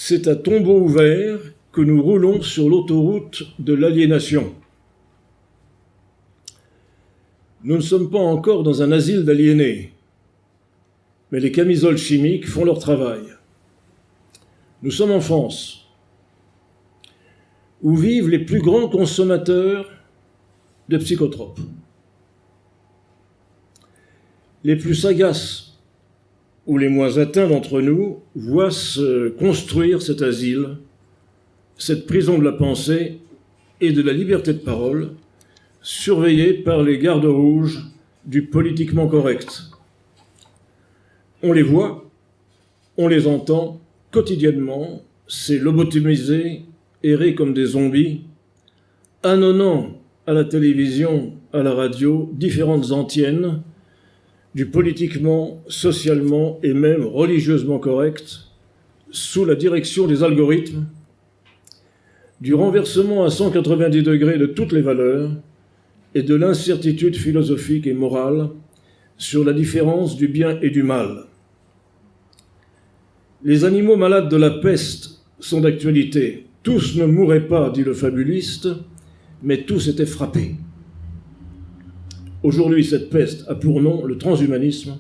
c'est à tombeau ouvert que nous roulons sur l'autoroute de l'aliénation. Nous ne sommes pas encore dans un asile d'aliénés, mais les camisoles chimiques font leur travail. Nous sommes en France, où vivent les plus grands consommateurs de psychotropes. Les plus sagaces ou les moins atteints d'entre nous voient se construire cet asile, cette prison de la pensée et de la liberté de parole, surveillée par les gardes rouges du politiquement correct. On les voit, on les entend quotidiennement, ces lobotomisés errer comme des zombies, annonnant à la télévision, à la radio, différentes antiennes du politiquement, socialement et même religieusement correct, sous la direction des algorithmes, du renversement à 190 degrés de toutes les valeurs et de l'incertitude philosophique et morale sur la différence du bien et du mal. Les animaux malades de la peste sont d'actualité. Tous ne mouraient pas, dit le fabuliste, mais tous étaient frappés. Aujourd'hui, cette peste a pour nom le transhumanisme,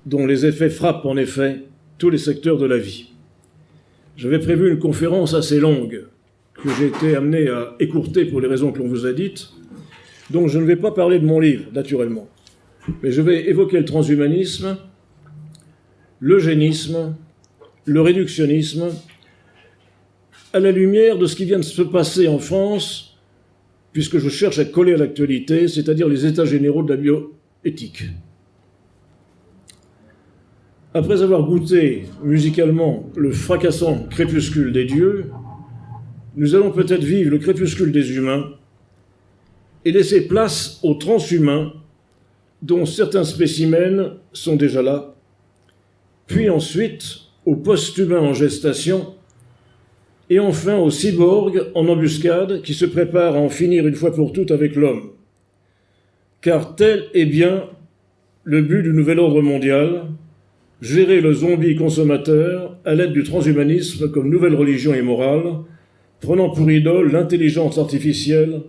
dont les effets frappent en effet tous les secteurs de la vie. J'avais prévu une conférence assez longue, que j'ai été amené à écourter pour les raisons que l'on vous a dites, donc je ne vais pas parler de mon livre, naturellement, mais je vais évoquer le transhumanisme, l'eugénisme, le réductionnisme, à la lumière de ce qui vient de se passer en France, puisque je cherche à coller à l'actualité, c'est-à-dire les états généraux de la bioéthique. Après avoir goûté musicalement le fracassant crépuscule des dieux, nous allons peut-être vivre le crépuscule des humains et laisser place aux transhumains, dont certains spécimens sont déjà là, puis ensuite aux post-humains en gestation, et enfin aux cyborgs en embuscade qui se préparent à en finir une fois pour toutes avec l'homme. Car tel est bien le but du nouvel ordre mondial, gérer le zombie consommateur à l'aide du transhumanisme comme nouvelle religion et morale, prenant pour idole l'intelligence artificielle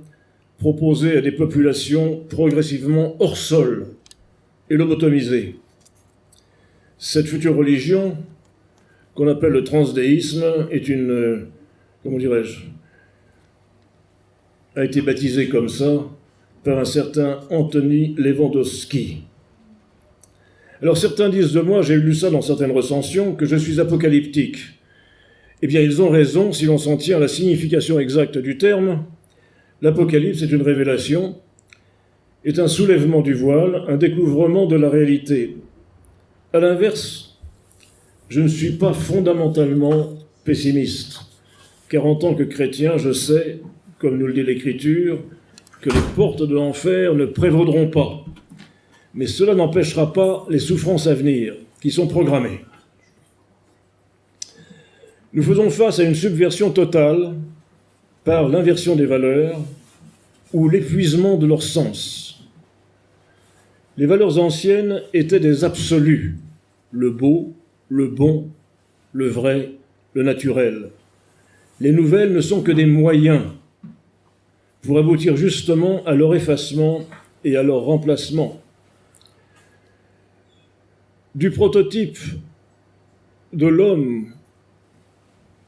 proposée à des populations progressivement hors sol et lobotomisées. Cette future religion, qu'on appelle le transdéisme, est a été baptisée comme ça par un certain Anthony Lewandowski. Alors certains disent de moi, j'ai lu ça dans certaines recensions, que je suis apocalyptique. Eh bien, ils ont raison si l'on s'en tient à la signification exacte du terme. L'Apocalypse est une révélation, est un soulèvement du voile, un découvrement de la réalité. À l'inverse, je ne suis pas fondamentalement pessimiste, car en tant que chrétien, je sais, comme nous le dit l'Écriture, que les portes de l'enfer ne prévaudront pas. Mais cela n'empêchera pas les souffrances à venir, qui sont programmées. Nous faisons face à une subversion totale par l'inversion des valeurs ou l'épuisement de leur sens. Les valeurs anciennes étaient des absolus, le beau, le bon, le vrai, le naturel. Les nouvelles ne sont que des moyens pour aboutir justement à leur effacement et à leur remplacement. Du prototype de l'homme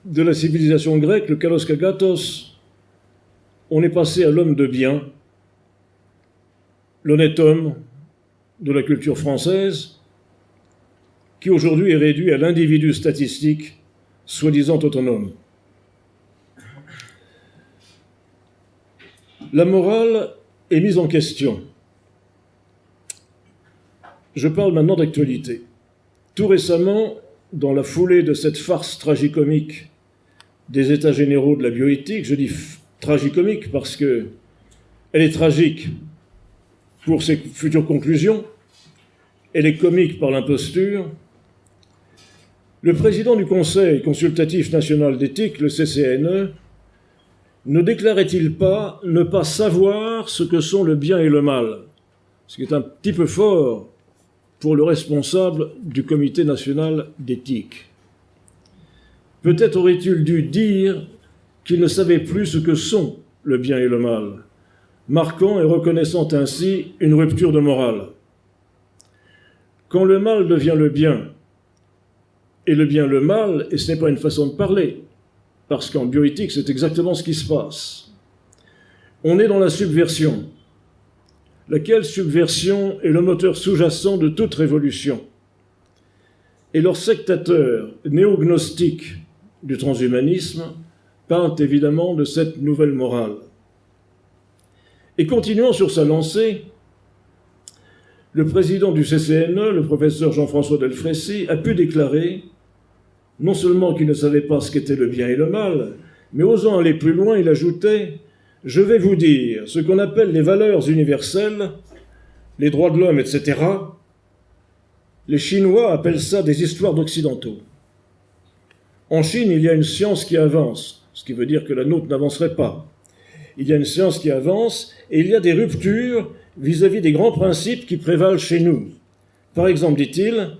de la civilisation grecque, le kalos kagatos, on est passé à l'homme de bien, l'honnête homme de la culture française, qui aujourd'hui est réduit à l'individu statistique, soi-disant autonome. La morale est mise en question. Je parle maintenant d'actualité. Tout récemment, dans la foulée de cette farce tragicomique des États généraux de la bioéthique, je dis tragicomique parce qu'elle est tragique pour ses futures conclusions, elle est comique par l'imposture. Le président du Conseil consultatif national d'éthique, le CCNE, ne déclarait-il pas ne pas savoir ce que sont le bien et le mal, ce qui est un petit peu fort pour le responsable du Comité national d'éthique. Peut-être aurait-il dû dire qu'il ne savait plus ce que sont le bien et le mal, marquant et reconnaissant ainsi une rupture de morale. Quand le mal devient le bien, et le bien le mal, et ce n'est pas une façon de parler, parce qu'en bioéthique, c'est exactement ce qui se passe. On est dans la subversion, laquelle subversion est le moteur sous-jacent de toute révolution. Et leurs sectateurs néognostiques du transhumanisme parlent évidemment de cette nouvelle morale. Et continuant sur sa lancée, le président du CCNE, le professeur Jean-François Delfraissy, a pu déclarer non seulement qu'il ne savait pas ce qu'était le bien et le mal, mais osant aller plus loin, il ajoutait « Je vais vous dire ce qu'on appelle les valeurs universelles, les droits de l'homme, etc. Les Chinois appellent ça des histoires d'occidentaux. En Chine, il y a une science qui avance, ce qui veut dire que la nôtre n'avancerait pas. Il y a une science qui avance et il y a des ruptures vis-à-vis des grands principes qui prévalent chez nous. Par exemple, dit-il,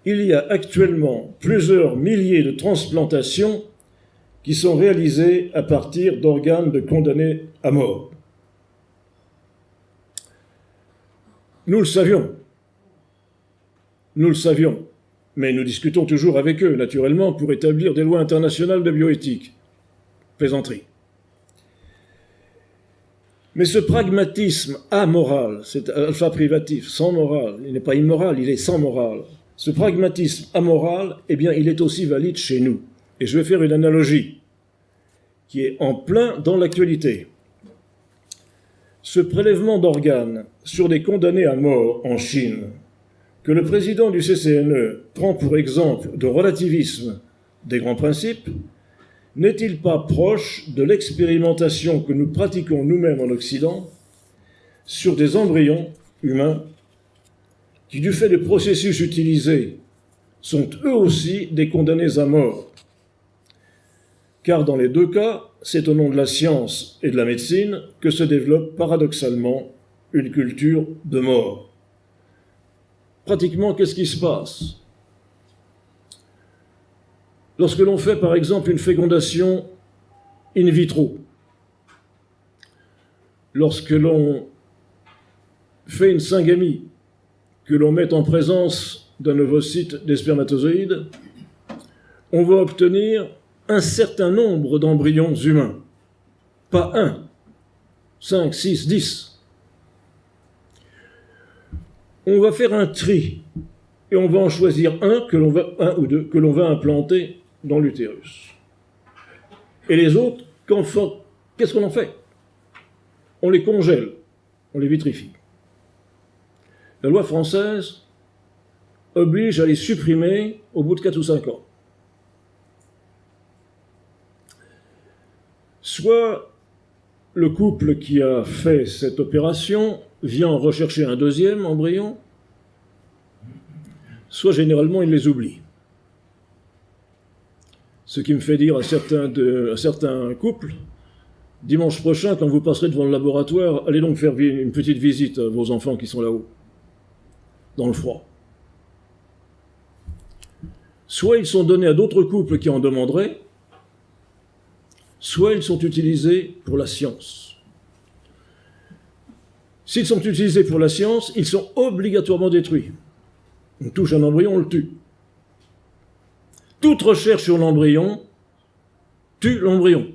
il y a actuellement plusieurs milliers de transplantations qui sont réalisées à partir d'organes de condamnés à mort. Nous le savions, mais nous discutons toujours avec eux, naturellement, pour établir des lois internationales de bioéthique. Plaisanterie. Mais ce pragmatisme amoral, c'est alpha privatif, sans morale, il n'est pas immoral, il est sans morale. Ce pragmatisme amoral, eh bien, il est aussi valide chez nous. Et je vais faire une analogie qui est en plein dans l'actualité. Ce prélèvement d'organes sur des condamnés à mort en Chine, que le président du CCNE prend pour exemple de relativisme des grands principes, n'est-il pas proche de l'expérimentation que nous pratiquons nous-mêmes en Occident sur des embryons humains qui, du fait des processus utilisés, sont eux aussi des condamnés à mort? Car dans les deux cas, c'est au nom de la science et de la médecine que se développe paradoxalement une culture de mort. Pratiquement, qu'est-ce qui se passe? Lorsque l'on fait, par exemple, une fécondation in vitro, lorsque l'on fait une syngamie, que l'on met en présence d'un ovocyte des spermatozoïdes, on va obtenir un certain nombre d'embryons humains. Pas 1, 5, 6, 10. On va faire un tri et on va en choisir un ou deux que l'on va implanter dans l'utérus. Et les autres, qu'est-ce qu'on en fait? On les congèle, on les vitrifie. La loi française oblige à les supprimer au bout de 4 ou 5 ans. Soit le couple qui a fait cette opération vient en rechercher un deuxième embryon, soit généralement il les oublie. Ce qui me fait dire à certains couples, dimanche prochain, quand vous passerez devant le laboratoire, allez donc faire une petite visite à vos enfants qui sont là-haut, dans le froid. Soit ils sont donnés à d'autres couples qui en demanderaient, soit ils sont utilisés pour la science. S'ils sont utilisés pour la science, ils sont obligatoirement détruits. On touche un embryon, on le tue. Toute recherche sur l'embryon tue l'embryon.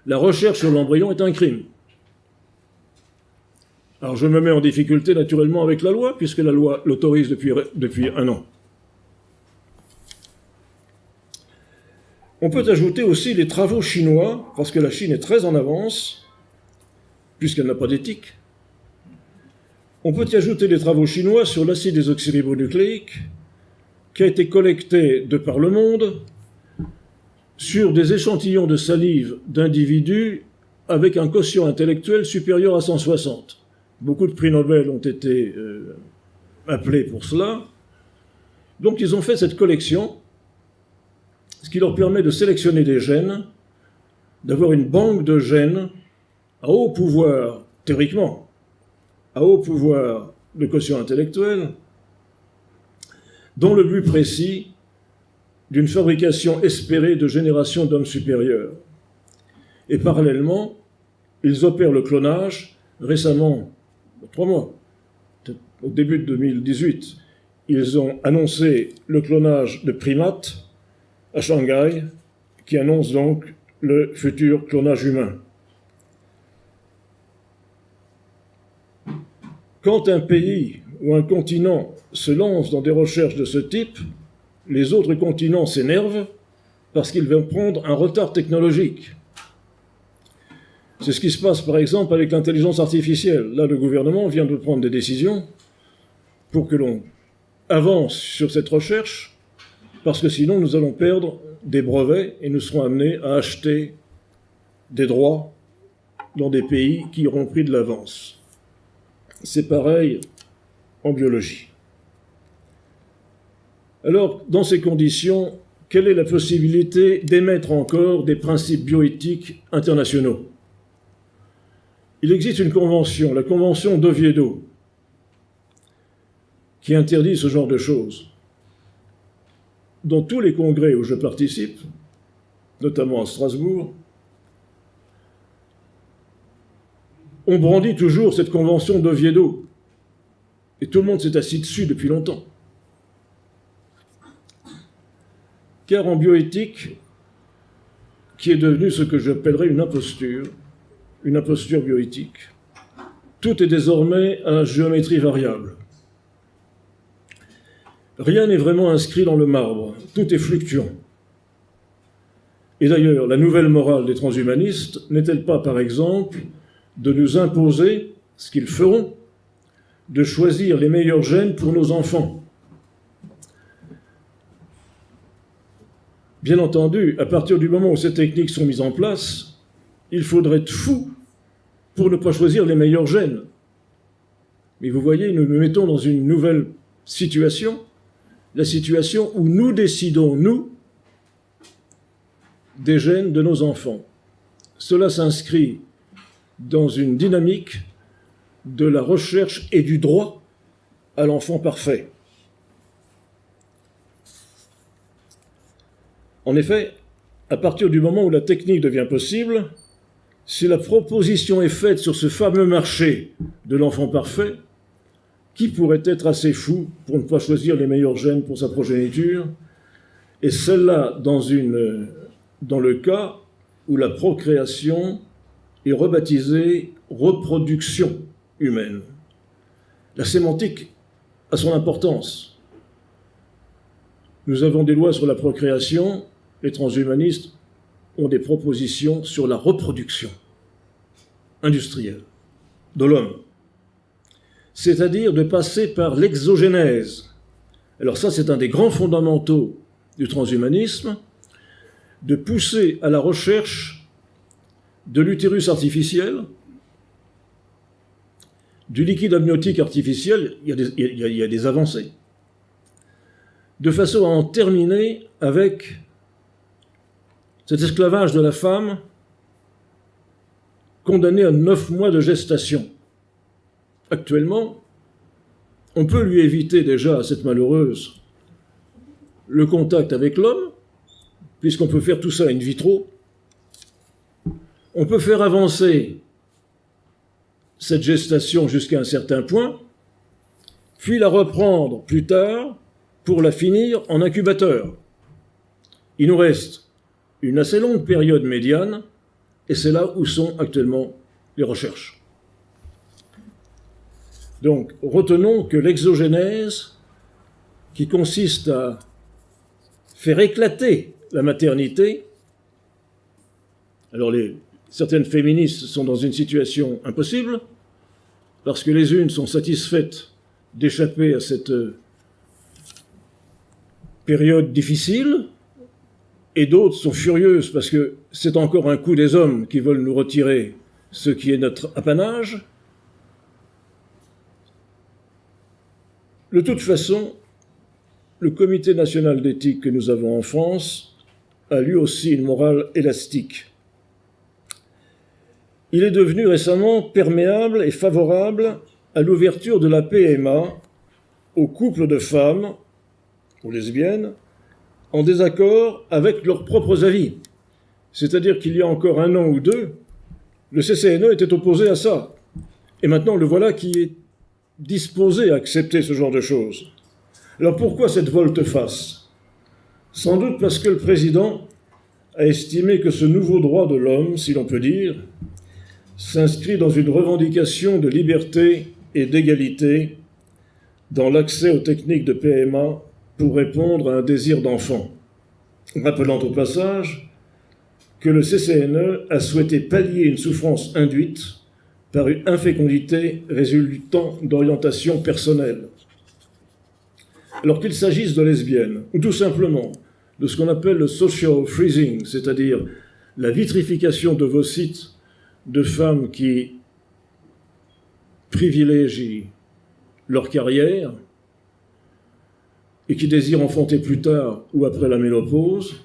La recherche sur l'embryon est un crime. Alors je me mets en difficulté naturellement avec la loi, puisque la loi l'autorise depuis 1 an. On peut ajouter aussi les travaux chinois, parce que la Chine est très en avance, puisqu'elle n'a pas d'éthique. On peut y ajouter les travaux chinois sur l'acide désoxyribonucléique, qui a été collecté de par le monde sur des échantillons de salive d'individus avec un quotient intellectuel supérieur à 160. Beaucoup de prix Nobel ont été appelés pour cela. Donc ils ont fait cette collection, ce qui leur permet de sélectionner des gènes, d'avoir une banque de gènes à haut pouvoir, théoriquement, à haut pouvoir de quotient intellectuel, dont le but précis d'une fabrication espérée de générations d'hommes supérieurs. Et parallèlement, ils opèrent le clonage. Récemment, 3 mois, au début de 2018, ils ont annoncé le clonage de primates à Shanghai, qui annonce donc le futur clonage humain. Quand un pays ou un continent se lance dans des recherches de ce type, les autres continents s'énervent parce qu'ils vont prendre un retard technologique. C'est ce qui se passe par exemple avec l'intelligence artificielle. Là, le gouvernement vient de prendre des décisions pour que l'on avance sur cette recherche, parce que sinon nous allons perdre des brevets et nous serons amenés à acheter des droits dans des pays qui auront pris de l'avance. C'est pareil en biologie. Alors, dans ces conditions, quelle est la possibilité d'émettre encore des principes bioéthiques internationaux ? Il existe une convention, la convention d'Oviedo, qui interdit ce genre de choses. Dans tous les congrès où je participe, notamment à Strasbourg, on brandit toujours cette convention d'Oviedo. Et tout le monde s'est assis dessus depuis longtemps. Car en bioéthique, qui est devenue ce que j'appellerais une imposture bioéthique, tout est désormais à géométrie variable. Rien n'est vraiment inscrit dans le marbre, tout est fluctuant. Et d'ailleurs, la nouvelle morale des transhumanistes n'est-elle pas, par exemple, de nous imposer, ce qu'ils feront, de choisir les meilleurs gènes pour nos enfants? Bien entendu, à partir du moment où ces techniques sont mises en place, il faudrait être fou pour ne pas choisir les meilleurs gènes. Mais vous voyez, nous nous mettons dans une nouvelle situation, la situation où nous décidons, nous, des gènes de nos enfants. Cela s'inscrit dans une dynamique de la recherche et du droit à l'enfant parfait. En effet, à partir du moment où la technique devient possible, si la proposition est faite sur ce fameux marché de l'enfant parfait, qui pourrait être assez fou pour ne pas choisir les meilleurs gènes pour sa progéniture? Et celle-là dans le cas où la procréation est rebaptisée reproduction humaine. La sémantique a son importance. Nous avons des lois sur la procréation, les transhumanistes ont des propositions sur la reproduction industrielle de l'homme. C'est-à-dire de passer par l'exogénèse. Alors ça, c'est un des grands fondamentaux du transhumanisme, de pousser à la recherche de l'utérus artificiel, du liquide amniotique artificiel, il y a des avancées, de façon à en terminer avec cet esclavage de la femme condamnée à 9 mois de gestation. Actuellement, on peut lui éviter déjà à cette malheureuse le contact avec l'homme, puisqu'on peut faire tout ça in vitro. On peut faire avancer cette gestation jusqu'à un certain point, puis la reprendre plus tard pour la finir en incubateur. Il nous reste une assez longue période médiane, et c'est là où sont actuellement les recherches. Donc, retenons que l'exogénèse, qui consiste à faire éclater la maternité, alors certaines féministes sont dans une situation impossible, parce que les unes sont satisfaites d'échapper à cette période difficile, et d'autres sont furieuses parce que c'est encore un coup des hommes qui veulent nous retirer ce qui est notre apanage. De toute façon, le Comité national d'éthique que nous avons en France a lui aussi une morale élastique. Il est devenu récemment perméable et favorable à l'ouverture de la PMA aux couples de femmes, aux lesbiennes, en désaccord avec leurs propres avis. C'est-à-dire qu'il y a encore 1 an ou 2, le CCNE était opposé à ça. Et maintenant, le voilà qui est disposé à accepter ce genre de choses. Alors pourquoi cette volte-face? Sans doute parce que le président a estimé que ce nouveau droit de l'homme, si l'on peut dire, s'inscrit dans une revendication de liberté et d'égalité dans l'accès aux techniques de PMA pour répondre à un désir d'enfant. Rappelant au passage que le CCNE a souhaité pallier une souffrance induite par une infécondité résultant d'orientation personnelle. Alors qu'il s'agisse de lesbiennes, ou tout simplement de ce qu'on appelle le social freezing, c'est-à-dire la vitrification d'ovocytes de femmes qui privilégient leur carrière et qui désirent enfanter plus tard ou après la ménopause,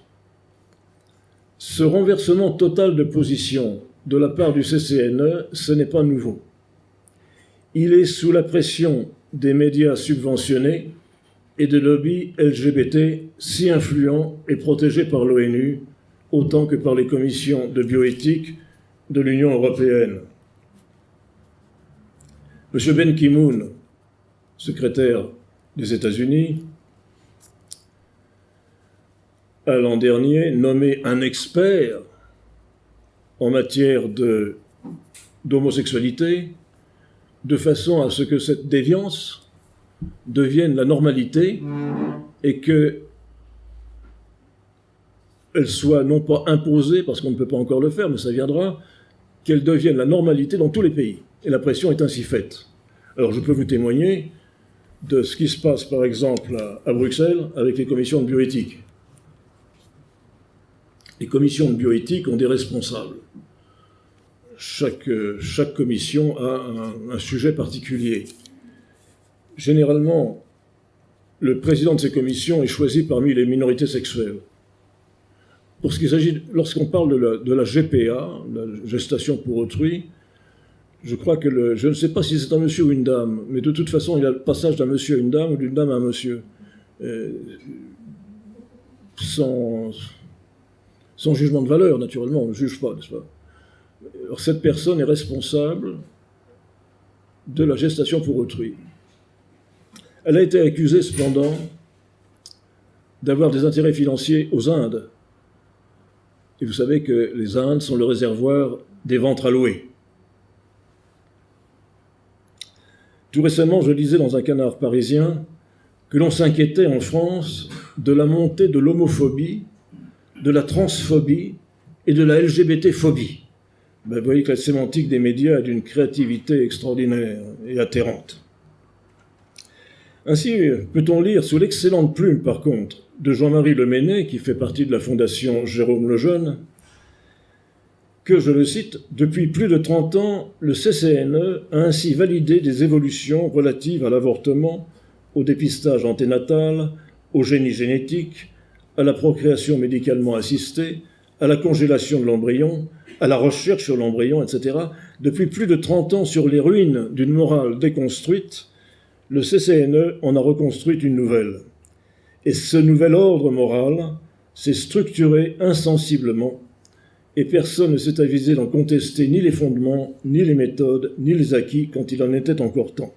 ce renversement total de position de la part du CCNE, ce n'est pas nouveau. Il est sous la pression des médias subventionnés et des lobbies LGBT si influents et protégés par l'ONU, autant que par les commissions de bioéthique de l'Union européenne. M. Ban Ki-moon, secrétaire des États-Unis, a l'an dernier nommé un expert en matière d'homosexualité, de façon à ce que cette déviance devienne la normalité et qu'elle soit non pas imposée, parce qu'on ne peut pas encore le faire, mais ça viendra, qu'elle devienne la normalité dans tous les pays. Et la pression est ainsi faite. Alors je peux vous témoigner de ce qui se passe par exemple à Bruxelles avec les commissions de bioéthique. Les commissions de bioéthique ont des responsables. Chaque commission a un sujet particulier. Généralement, le président de ces commissions est choisi parmi les minorités sexuelles. Pour ce qu'il s'agit, lorsqu'on parle de la GPA, la gestation pour autrui, je crois que je ne sais pas si c'est un monsieur ou une dame, mais de toute façon, il y a le passage d'un monsieur à une dame ou d'une dame à un monsieur. Sans jugement de valeur, naturellement, on ne juge pas, n'est-ce pas? Alors, cette personne est responsable de la gestation pour autrui. Elle a été accusée, cependant, d'avoir des intérêts financiers aux Indes. Et vous savez que les Indes sont le réservoir des ventres alloués. Tout récemment, je lisais dans un canard parisien que l'on s'inquiétait en France de la montée de l'homophobie, de la transphobie et de la LGBT-phobie. Vous voyez que la sémantique des médias est d'une créativité extraordinaire et atterrante. Ainsi, peut-on lire sous l'excellente plume, par contre, de Jean-Marie Leméné, qui fait partie de la Fondation Jérôme Lejeune, que, je le cite, « Depuis plus de 30 ans, le CCNE a ainsi validé des évolutions relatives à l'avortement, au dépistage anténatal, au génie génétique, à la procréation médicalement assistée, à la congélation de l'embryon, à la recherche sur l'embryon, etc. Depuis plus de 30 ans, sur les ruines d'une morale déconstruite, le CCNE en a reconstruit une nouvelle. Et ce nouvel ordre moral s'est structuré insensiblement, et personne ne s'est avisé d'en contester ni les fondements, ni les méthodes, ni les acquis, quand il en était encore temps.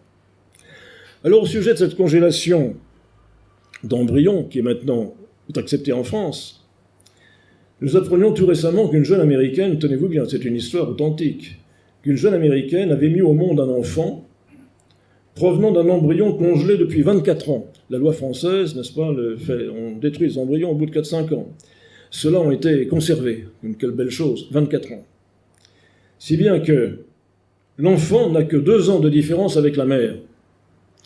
Alors, au sujet de cette congélation d'embryons, qui est maintenant acceptée en France, nous apprenions tout récemment qu'une jeune Américaine, tenez-vous bien, c'est une histoire authentique, qu'une jeune Américaine avait mis au monde un enfant provenant d'un embryon congelé depuis 24 ans. La loi française, n'est-ce pas, on détruit les embryons au bout de 4-5 ans. Ceux-là ont été conservés, quelle belle chose, 24 ans. Si bien que l'enfant n'a que 2 ans de différence avec la mère.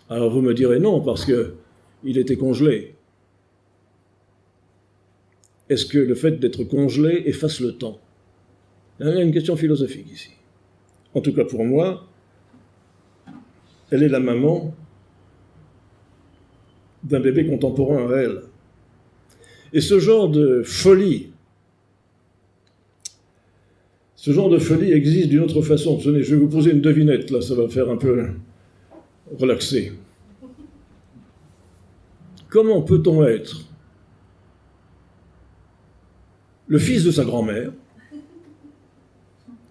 Alors vous me direz non, parce qu'il était congelé. Est-ce que le fait d'être congelé efface le temps? Il y a une question philosophique ici. En tout cas pour moi, elle est la maman d'un bébé contemporain à elle. Et ce genre de folie existe d'une autre façon. Tenez, je vais vous poser une devinette, là, ça va faire un peu relaxer. Comment peut-on être le fils de sa grand-mère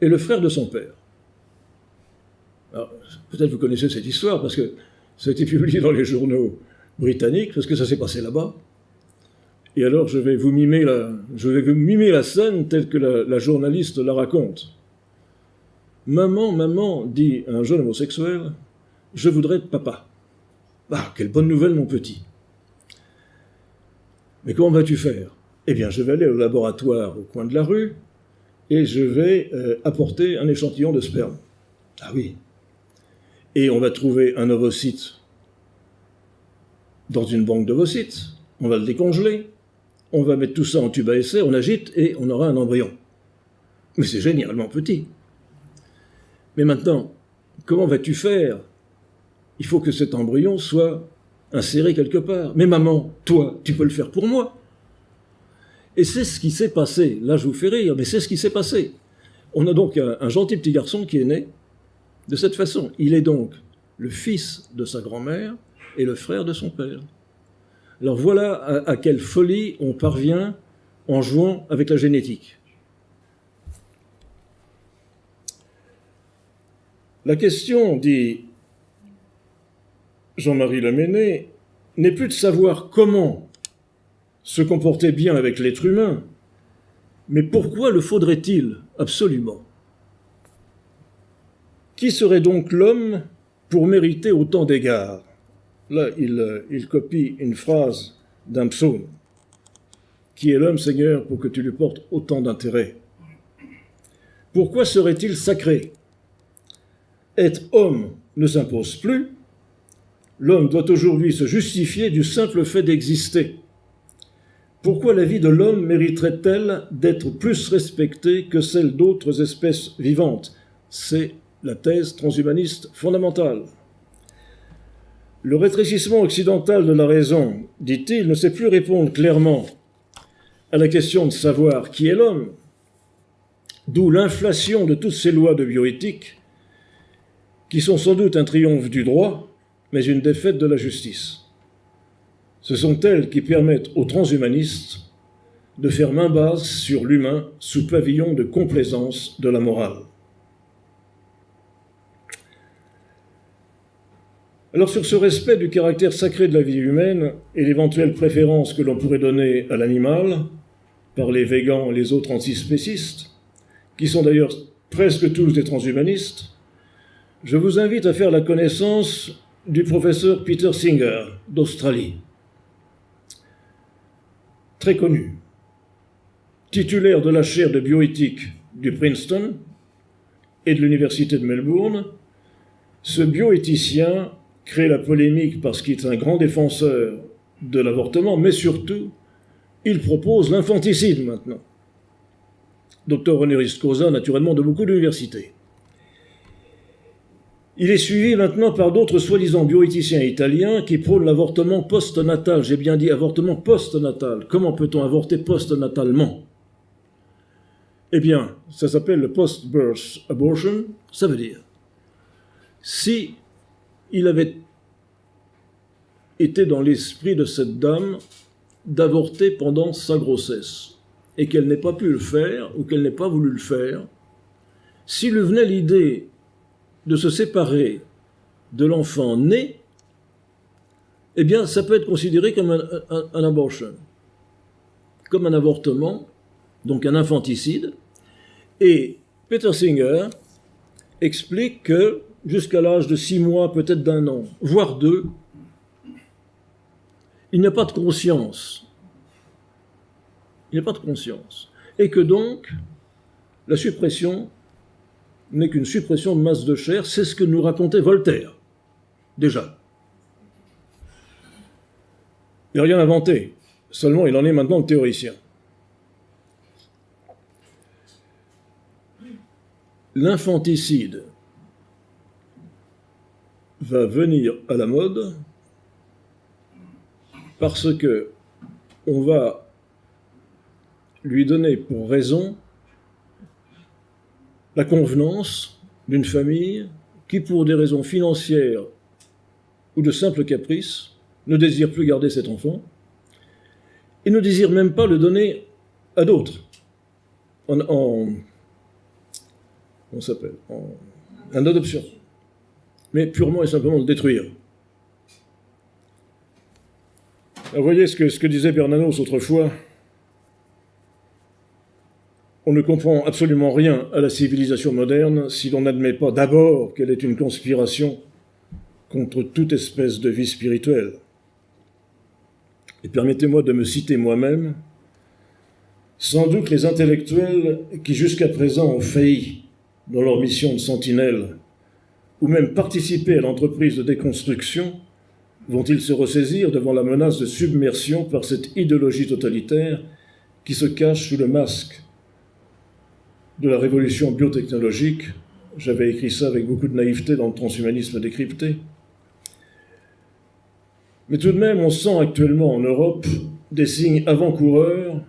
et le frère de son père. Alors, peut-être vous connaissez cette histoire, parce que ça a été publié dans les journaux britanniques, parce que ça s'est passé là-bas. Et alors, je vais vous mimer la scène telle que la journaliste la raconte. « Maman, dit un jeune homosexuel, je voudrais être papa. Ah, quelle bonne nouvelle, mon petit. Mais comment vas-tu faire? Eh bien, je vais aller au laboratoire au coin de la rue et je vais apporter un échantillon de sperme. Ah oui. Et on va trouver un ovocyte dans une banque d'ovocytes. On va le décongeler. On va mettre tout ça en tube à essai, on agite et on aura un embryon. Mais c'est génialement petit. Mais maintenant, comment vas-tu faire? Il faut que cet embryon soit inséré quelque part. Mais maman, toi, tu peux le faire pour moi. Et c'est ce qui s'est passé. Là, je vous fais rire, mais c'est ce qui s'est passé. On a donc un gentil petit garçon qui est né de cette façon. Il est donc le fils de sa grand-mère et le frère de son père. Alors voilà à quelle folie on parvient en jouant avec la génétique. La question, dit Jean-Marie Lamennais, n'est plus de savoir comment se comporter bien avec l'être humain, mais pourquoi le faudrait-il absolument? Qui serait donc l'homme pour mériter autant d'égards? Là, il copie une phrase d'un psaume. Qui est l'homme, Seigneur, pour que tu lui portes autant d'intérêt? Pourquoi serait-il sacré? Être homme ne s'impose plus. L'homme doit aujourd'hui se justifier du simple fait d'exister. Pourquoi la vie de l'homme mériterait-elle d'être plus respectée que celle d'autres espèces vivantes? C'est la thèse transhumaniste fondamentale. Le rétrécissement occidental de la raison, dit-il, ne sait plus répondre clairement à la question de savoir qui est l'homme, d'où l'inflation de toutes ces lois de bioéthique, qui sont sans doute un triomphe du droit, mais une défaite de la justice. Ce sont elles qui permettent aux transhumanistes de faire main basse sur l'humain sous pavillon de complaisance de la morale. Alors sur ce respect du caractère sacré de la vie humaine et l'éventuelle préférence que l'on pourrait donner à l'animal par les végans et les autres antispécistes, qui sont d'ailleurs presque tous des transhumanistes, je vous invite à faire la connaissance du professeur Peter Singer d'Australie, très connu, titulaire de la chaire de bioéthique du Princeton et de l'université de Melbourne. Ce bioéthicien crée la polémique parce qu'il est un grand défenseur de l'avortement, mais surtout, il propose l'infanticide maintenant. Docteur honoris causa, naturellement, de beaucoup d'universités. Il est suivi maintenant par d'autres soi-disant bioéthiciens italiens qui prônent l'avortement post-natal. J'ai bien dit avortement post-natal. Comment peut-on avorter post-natalement? Eh bien, ça s'appelle le post-birth abortion. Ça veut dire, si il avait été dans l'esprit de cette dame d'avorter pendant sa grossesse et qu'elle n'ait pas pu le faire ou qu'elle n'ait pas voulu le faire, s'il lui venait l'idée de se séparer de l'enfant né, eh bien, ça peut être considéré comme un abortion, comme un avortement, donc un infanticide. Et Peter Singer explique que jusqu'à l'âge de 6 mois, peut-être d'1 an, voire 2, il n'y a pas de conscience. Il n'y a pas de conscience. Et que donc, la suppression n'est qu'une suppression de masse de chair, c'est ce que nous racontait Voltaire, déjà. Il n'a rien inventé, seulement il en est maintenant le théoricien. L'infanticide va venir à la mode parce que on va lui donner pour raison la convenance d'une famille qui, pour des raisons financières ou de simples caprices, ne désire plus garder cet enfant et ne désire même pas le donner à d'autres. en adoption, mais purement et simplement le détruire. Alors, vous voyez ce que disait Bernanos autrefois. On ne comprend absolument rien à la civilisation moderne si l'on n'admet pas d'abord qu'elle est une conspiration contre toute espèce de vie spirituelle. Et permettez-moi de me citer moi-même, sans doute les intellectuels qui jusqu'à présent ont failli dans leur mission de sentinelle ou même participé à l'entreprise de déconstruction, vont-ils se ressaisir devant la menace de submersion par cette idéologie totalitaire qui se cache sous le masque de la révolution biotechnologique? J'avais écrit ça avec beaucoup de naïveté dans le transhumanisme décrypté. Mais tout de même, on sent actuellement en Europe des signes avant-coureurs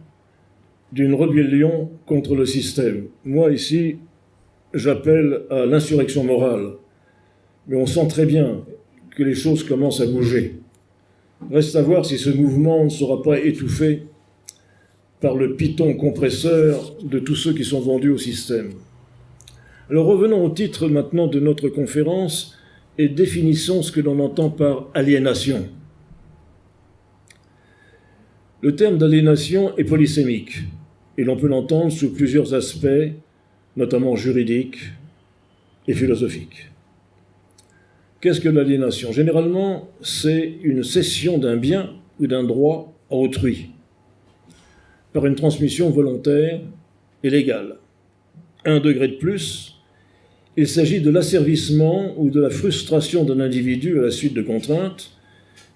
d'une rébellion contre le système. Moi, ici, j'appelle à l'insurrection morale. Mais on sent très bien que les choses commencent à bouger. Reste à voir si ce mouvement ne sera pas étouffé par le python compresseur de tous ceux qui sont vendus au système. Alors revenons au titre maintenant de notre conférence et définissons ce que l'on entend par aliénation. Le terme d'aliénation est polysémique et l'on peut l'entendre sous plusieurs aspects, notamment juridiques et philosophiques. Qu'est-ce que l'aliénation? Généralement, c'est une cession d'un bien ou d'un droit à autrui, par une transmission volontaire et légale. Un degré de plus, il s'agit de l'asservissement ou de la frustration d'un individu à la suite de contraintes,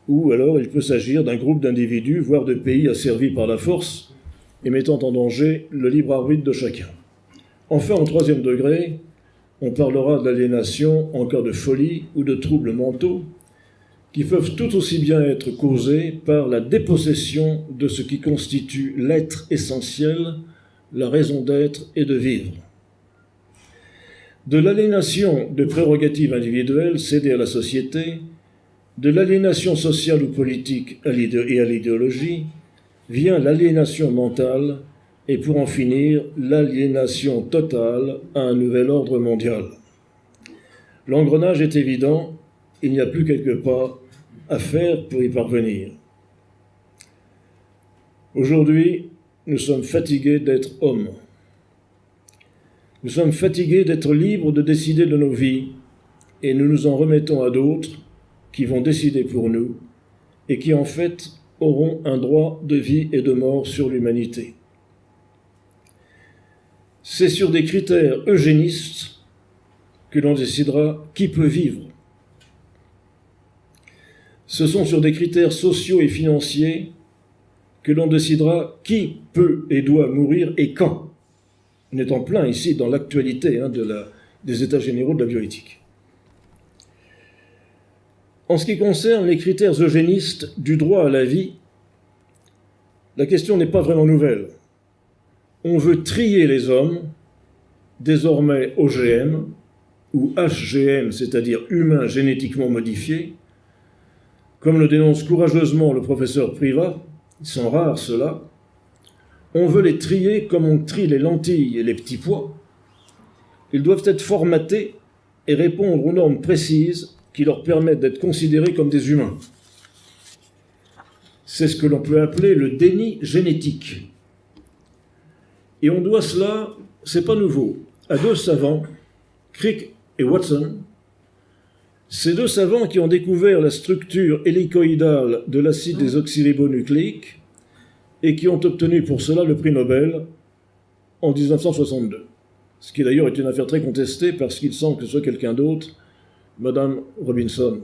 ou alors il peut s'agir d'un groupe d'individus, voire de pays asservis par la force et mettant en danger le libre arbitre de chacun. Enfin, au troisième degré, on parlera de l'aliénation en cas de folie ou de troubles mentaux qui peuvent tout aussi bien être causés par la dépossession de ce qui constitue l'être essentiel, la raison d'être et de vivre. De l'aliénation de prérogatives individuelles cédées à la société, de l'aliénation sociale ou politique et à l'idéologie, vient l'aliénation mentale et pour en finir, l'aliénation totale à un nouvel ordre mondial. L'engrenage est évident, il n'y a plus quelques pas à faire pour y parvenir. Aujourd'hui, nous sommes fatigués d'être hommes. Nous sommes fatigués d'être libres de décider de nos vies et nous nous en remettons à d'autres qui vont décider pour nous et qui en fait auront un droit de vie et de mort sur l'humanité. C'est sur des critères eugénistes que l'on décidera qui peut vivre. Ce sont sur des critères sociaux et financiers que l'on décidera qui peut et doit mourir et quand. On est en plein ici dans l'actualité des états généraux de la bioéthique. En ce qui concerne les critères eugénistes du droit à la vie, la question n'est pas vraiment nouvelle. On veut trier les hommes, désormais OGM, ou HGM, c'est-à-dire humains génétiquement modifiés, comme le dénonce courageusement le professeur Privat, ils sont rares ceux-là. On veut les trier comme on trie les lentilles et les petits pois. Ils doivent être formatés et répondre aux normes précises qui leur permettent d'être considérés comme des humains. C'est ce que l'on peut appeler le déni génétique. Et on doit cela, c'est pas nouveau, à deux savants, Crick et Watson. Ces deux savants qui ont découvert la structure hélicoïdale de l'acide désoxyribonucléique et qui ont obtenu pour cela le prix Nobel en 1962. Ce qui d'ailleurs est une affaire très contestée parce qu'il semble que ce soit quelqu'un d'autre, Madame Robinson.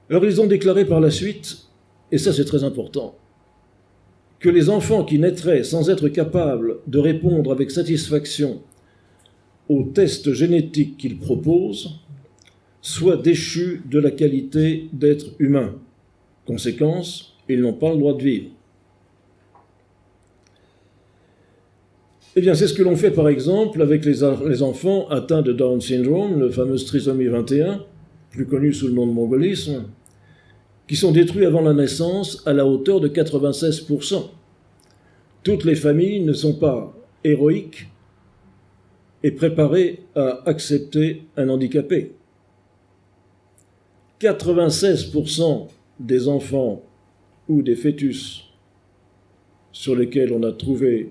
Alors ils ont déclaré par la suite, et ça c'est très important, que les enfants qui naîtraient sans être capables de répondre avec satisfaction aux tests génétiques qu'ils proposent soient déchus de la qualité d'être humains. Conséquence, ils n'ont pas le droit de vivre. Eh bien, c'est ce que l'on fait par exemple avec les enfants atteints de Down syndrome, le fameux trisomie 21, plus connu sous le nom de mongolisme, qui sont détruits avant la naissance à la hauteur de 96%. toutes les familles ne sont pas héroïques et préparées à accepter un handicapé. 96% des enfants ou des fœtus sur lesquels on a trouvé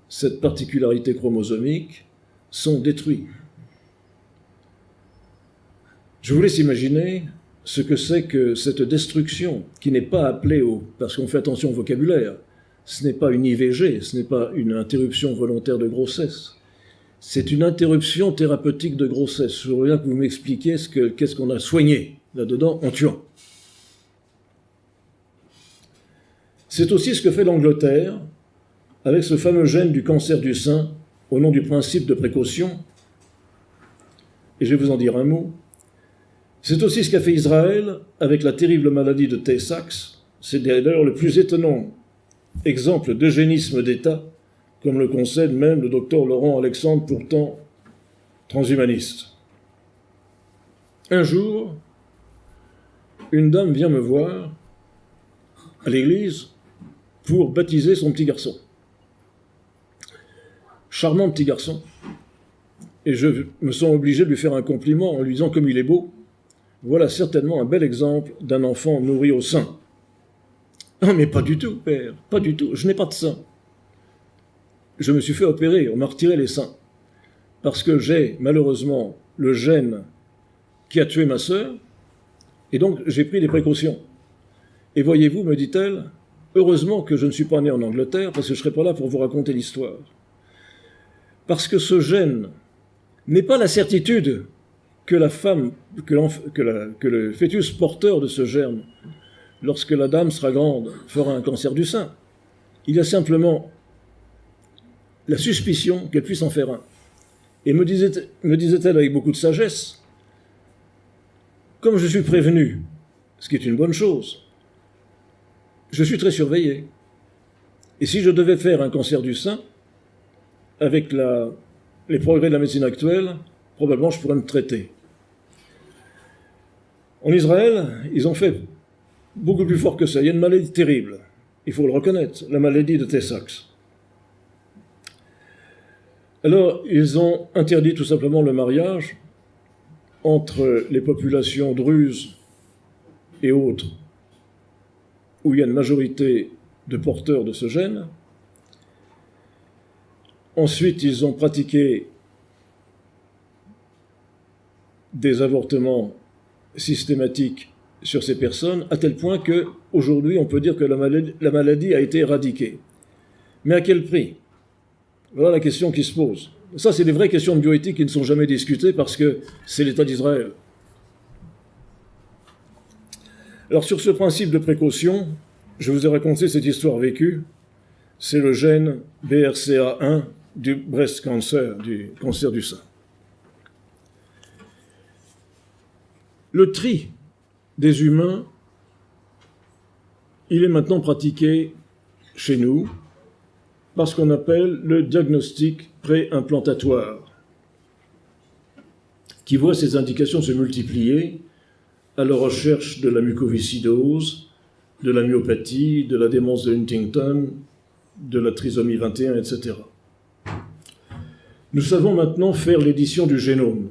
cette particularité chromosomique sont détruits. Je vous laisse imaginer ce que c'est que cette destruction, qui n'est pas appelée parce qu'on fait attention au vocabulaire, ce n'est pas une IVG, ce n'est pas une interruption volontaire de grossesse, c'est une interruption thérapeutique de grossesse. Je voudrais bien que vous m'expliquiez qu'est-ce qu'on a soigné là-dedans en tuant. C'est aussi ce que fait l'Angleterre avec ce fameux gène du cancer du sein au nom du principe de précaution. Et je vais vous en dire un mot. C'est aussi ce qu'a fait Israël avec la terrible maladie de Tay-Sachs. C'est d'ailleurs le plus étonnant exemple d'eugénisme d'État, comme le concède même le docteur Laurent Alexandre, pourtant transhumaniste. Un jour, une dame vient me voir à l'église pour baptiser son petit garçon. Charmant petit garçon. Et je me sens obligé de lui faire un compliment en lui disant comme il est beau. Voilà certainement un bel exemple d'un enfant nourri au sein. Non, mais pas du tout, père, pas du tout. Je n'ai pas de sein. Je me suis fait opérer, on m'a retiré les seins. Parce que j'ai, malheureusement, le gène qui a tué ma sœur, et donc j'ai pris des précautions. Et voyez-vous, me dit-elle, heureusement que je ne suis pas né en Angleterre, parce que je ne serais pas là pour vous raconter l'histoire. Parce que ce gène n'est pas la certitude que la femme, que le fœtus porteur de ce germe, lorsque la dame sera grande, fera un cancer du sein. Il y a simplement la suspicion qu'elle puisse en faire un. Et me disait-elle avec beaucoup de sagesse, comme je suis prévenu, ce qui est une bonne chose, je suis très surveillé. Et si je devais faire un cancer du sein, avec les progrès de la médecine actuelle, probablement je pourrais me traiter. En Israël, ils ont fait beaucoup plus fort que ça. Il y a une maladie terrible, il faut le reconnaître, la maladie de Tay-Sachs. Alors, ils ont interdit tout simplement le mariage entre les populations druzes et autres, où il y a une majorité de porteurs de ce gène. Ensuite, ils ont pratiqué des avortements systématiques sur ces personnes, à tel point qu'aujourd'hui, on peut dire que la maladie a été éradiquée. Mais à quel prix ? Voilà la question qui se pose. Ça, c'est des vraies questions de bioéthique qui ne sont jamais discutées parce que c'est l'État d'Israël. Alors, sur ce principe de précaution, je vous ai raconté cette histoire vécue. C'est le gène BRCA1 du breast cancer, du cancer du sein. Le tri des humains, il est maintenant pratiqué chez nous par ce qu'on appelle le diagnostic préimplantatoire, qui voit ses indications se multiplier à la recherche de la mucoviscidose, de la myopathie, de la démence de Huntington, de la trisomie 21, etc. Nous savons maintenant faire l'édition du génome,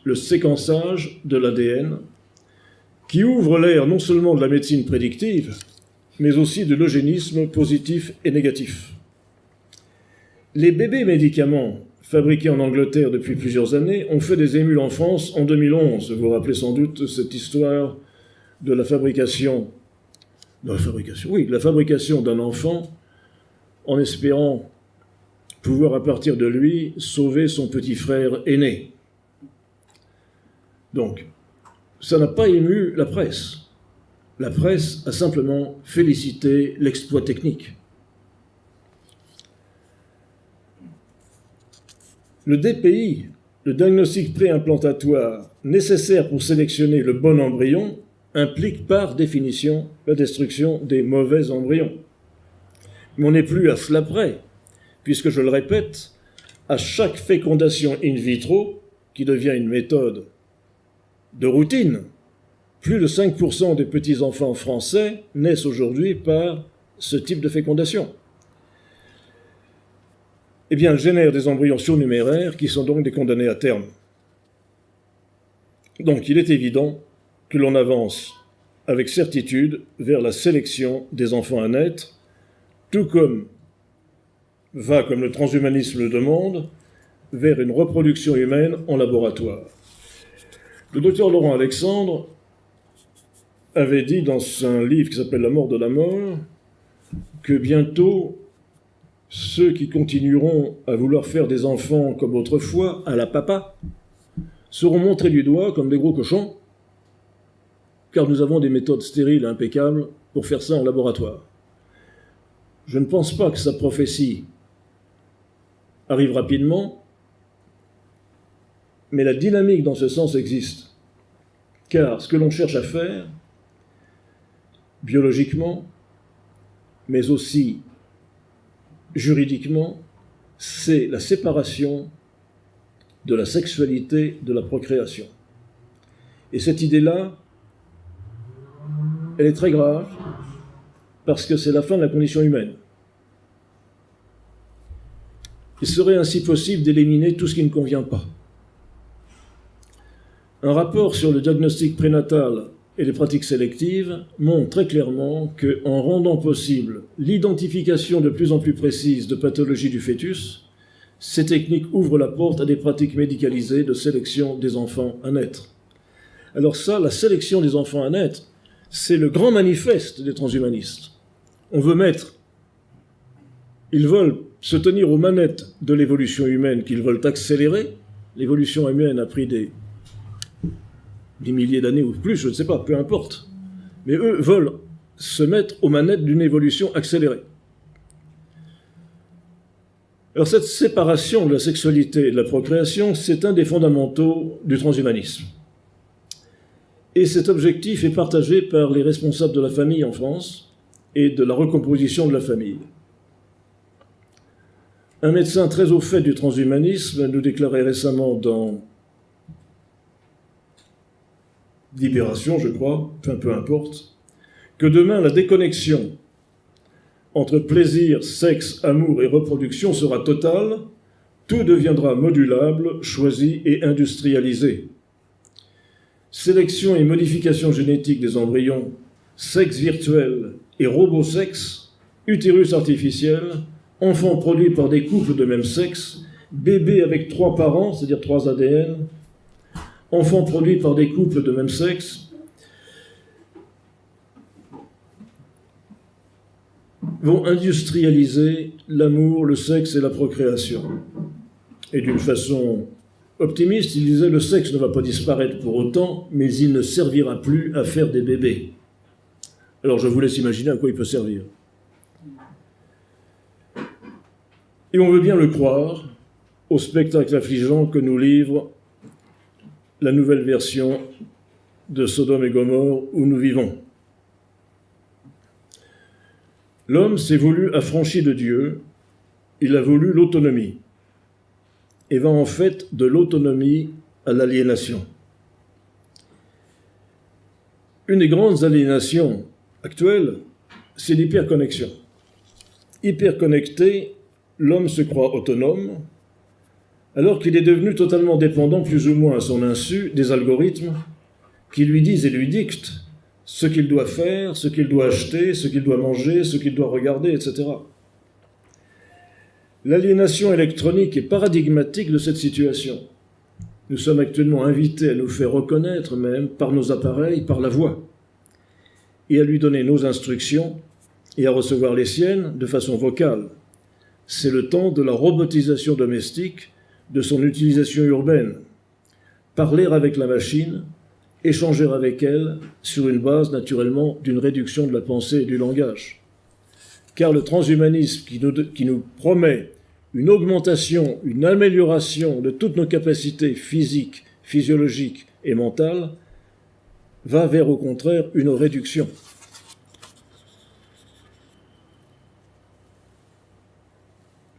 le séquençage de l'ADN, qui ouvre l'ère non seulement de la médecine prédictive, mais aussi de l'eugénisme positif et négatif. Les bébés médicaments fabriqués en Angleterre depuis plusieurs années ont fait des émules en France en 2011. Vous vous rappelez sans doute cette histoire de la fabrication d'un enfant en espérant pouvoir à partir de lui sauver son petit frère aîné. Donc, ça n'a pas ému la presse. La presse a simplement félicité l'exploit technique. Le DPI, le diagnostic préimplantatoire nécessaire pour sélectionner le bon embryon, implique par définition la destruction des mauvais embryons. Mais on n'est plus à cela près, puisque, je le répète, à chaque fécondation in vitro, qui devient une méthode de routine, plus de 5% des petits-enfants français naissent aujourd'hui par ce type de fécondation. Eh bien, elle génère des embryons surnuméraires qui sont donc des condamnés à terme. Donc, il est évident que l'on avance avec certitude vers la sélection des enfants à naître, tout comme le transhumanisme le demande, vers une reproduction humaine en laboratoire. Le docteur Laurent Alexandre avait dit dans un livre qui s'appelle « La mort de la mort » que bientôt, ceux qui continueront à vouloir faire des enfants comme autrefois, à la papa, seront montrés du doigt comme des gros cochons, car nous avons des méthodes stériles et impeccables pour faire ça en laboratoire. Je ne pense pas que sa prophétie arrive rapidement, mais la dynamique dans ce sens existe. Car ce que l'on cherche à faire, biologiquement, mais aussi juridiquement, c'est la séparation de la sexualité de la procréation. Et cette idée-là, elle est très grave, parce que c'est la fin de la condition humaine. Il serait ainsi possible d'éliminer tout ce qui ne convient pas. Un rapport sur le diagnostic prénatal et les pratiques sélectives montre très clairement qu'en rendant possible l'identification de plus en plus précise de pathologies du fœtus, ces techniques ouvrent la porte à des pratiques médicalisées de sélection des enfants à naître. Alors ça, la sélection des enfants à naître, c'est le grand manifeste des transhumanistes. Ils veulent se tenir aux manettes de l'évolution humaine qu'ils veulent accélérer. L'évolution humaine a pris des milliers d'années ou plus, je ne sais pas, peu importe. Mais eux veulent se mettre aux manettes d'une évolution accélérée. Alors cette séparation de la sexualité et de la procréation, c'est un des fondamentaux du transhumanisme. Et cet objectif est partagé par les responsables de la famille en France et de la recomposition de la famille. Un médecin très au fait du transhumanisme nous déclarait récemment dans Libération, je crois, enfin peu importe, que demain la déconnexion entre plaisir, sexe, amour et reproduction sera totale, tout deviendra modulable, choisi et industrialisé. Sélection et modification génétique des embryons, sexe virtuel et robosexe, utérus artificiel, enfants produits par des couples de même sexe, bébés avec 3 parents, c'est-à-dire 3 ADN, enfants produits par des couples de même sexe, vont industrialiser l'amour, le sexe et la procréation. Et d'une façon optimiste, il disait « le sexe ne va pas disparaître pour autant, mais il ne servira plus à faire des bébés ». Alors je vous laisse imaginer à quoi il peut servir. Et on veut bien le croire au spectacle affligeant que nous livre la nouvelle version de Sodome et Gomorrhe où nous vivons. L'homme s'est voulu affranchi de Dieu, il a voulu l'autonomie, et va en fait de l'autonomie à l'aliénation. Une des grandes aliénations actuelles, c'est l'hyperconnexion. Hyperconnecté, l'homme se croit autonome, alors qu'il est devenu totalement dépendant, plus ou moins à son insu, des algorithmes qui lui disent et lui dictent ce qu'il doit faire, ce qu'il doit acheter, ce qu'il doit manger, ce qu'il doit regarder, etc. L'aliénation électronique est paradigmatique de cette situation. Nous sommes actuellement invités à nous faire reconnaître même par nos appareils, par la voix, et à lui donner nos instructions et à recevoir les siennes de façon vocale. C'est le temps de la robotisation domestique, de son utilisation urbaine. Parler avec la machine, échanger avec elle sur une base naturellement d'une réduction de la pensée et du langage. Car le transhumanisme qui nous promet une augmentation, une amélioration de toutes nos capacités physiques, physiologiques et mentales va vers au contraire une réduction.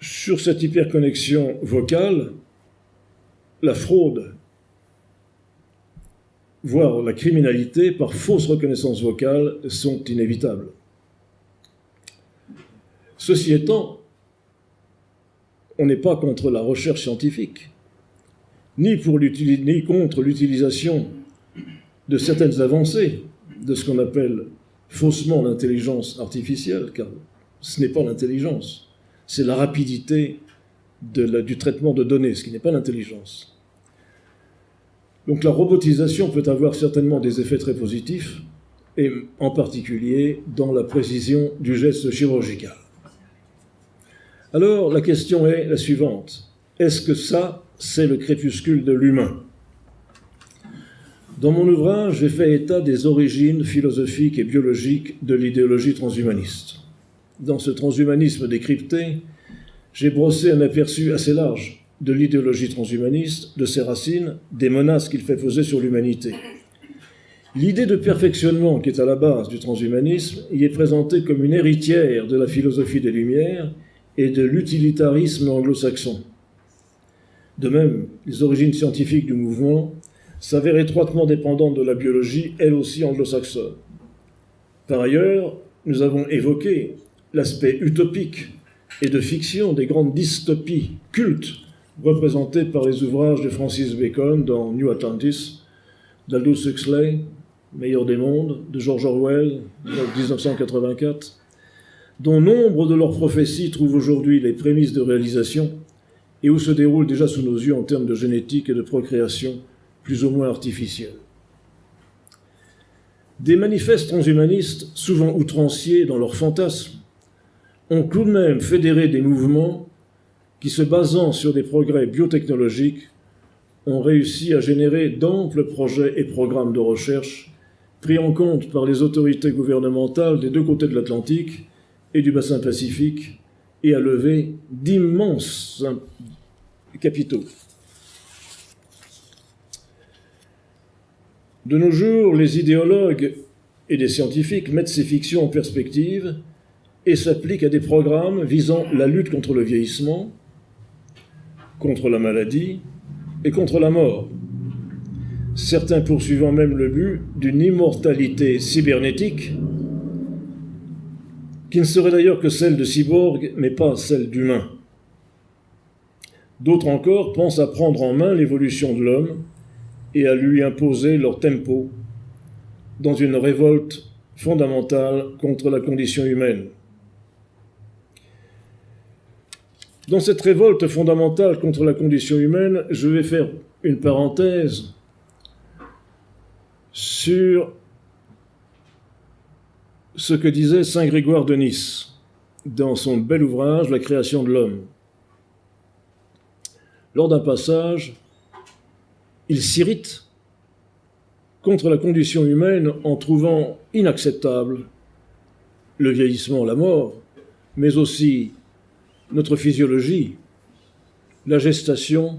Sur cette hyperconnexion vocale, la fraude, voire la criminalité par fausse reconnaissance vocale sont inévitables. Ceci étant, on n'est pas contre la recherche scientifique, ni contre l'utilisation de certaines avancées de ce qu'on appelle faussement l'intelligence artificielle, car ce n'est pas l'intelligence, c'est la rapidité du traitement de données, ce qui n'est pas l'intelligence. Donc la robotisation peut avoir certainement des effets très positifs, et en particulier dans la précision du geste chirurgical. Alors la question est la suivante. Est-ce que ça, c'est le crépuscule de l'humain ? Dans mon ouvrage, j'ai fait état des origines philosophiques et biologiques de l'idéologie transhumaniste. Dans ce transhumanisme décrypté, j'ai brossé un aperçu assez large de l'idéologie transhumaniste, de ses racines, des menaces qu'il fait peser sur l'humanité. L'idée de perfectionnement qui est à la base du transhumanisme y est présentée comme une héritière de la philosophie des Lumières et de l'utilitarisme anglo-saxon. De même, les origines scientifiques du mouvement s'avèrent étroitement dépendantes de la biologie, elle aussi anglo-saxonne. Par ailleurs, nous avons évoqué l'aspect utopique et de fiction des grandes dystopies cultes représentées par les ouvrages de Francis Bacon dans New Atlantis, d'Aldous Huxley, Meilleur des mondes, de George Orwell, 1984, dont nombre de leurs prophéties trouvent aujourd'hui les prémices de réalisation et où se déroulent déjà sous nos yeux en termes de génétique et de procréation plus ou moins artificielle. Des manifestes transhumanistes, souvent outranciers dans leurs fantasmes, ont tout de même fédéré des mouvements qui, se basant sur des progrès biotechnologiques, ont réussi à générer d'amples projets et programmes de recherche pris en compte par les autorités gouvernementales des deux côtés de l'Atlantique et du bassin Pacifique et à lever d'immenses capitaux. De nos jours, les idéologues et les scientifiques mettent ces fictions en perspective et s'appliquent à des programmes visant la lutte contre le vieillissement, contre la maladie et contre la mort. Certains poursuivant même le but d'une immortalité cybernétique qui ne serait d'ailleurs que celle de cyborgs, mais pas celle d'humains. D'autres encore pensent à prendre en main l'évolution de l'homme et à lui imposer leur tempo dans une révolte fondamentale contre la condition humaine. Dans cette révolte fondamentale contre la condition humaine, je vais faire une parenthèse sur ce que disait saint Grégoire de Nice dans son bel ouvrage « La création de l'homme ». Lors d'un passage, il s'irrite contre la condition humaine en trouvant inacceptable le vieillissement, la mort, mais aussi notre physiologie, la gestation,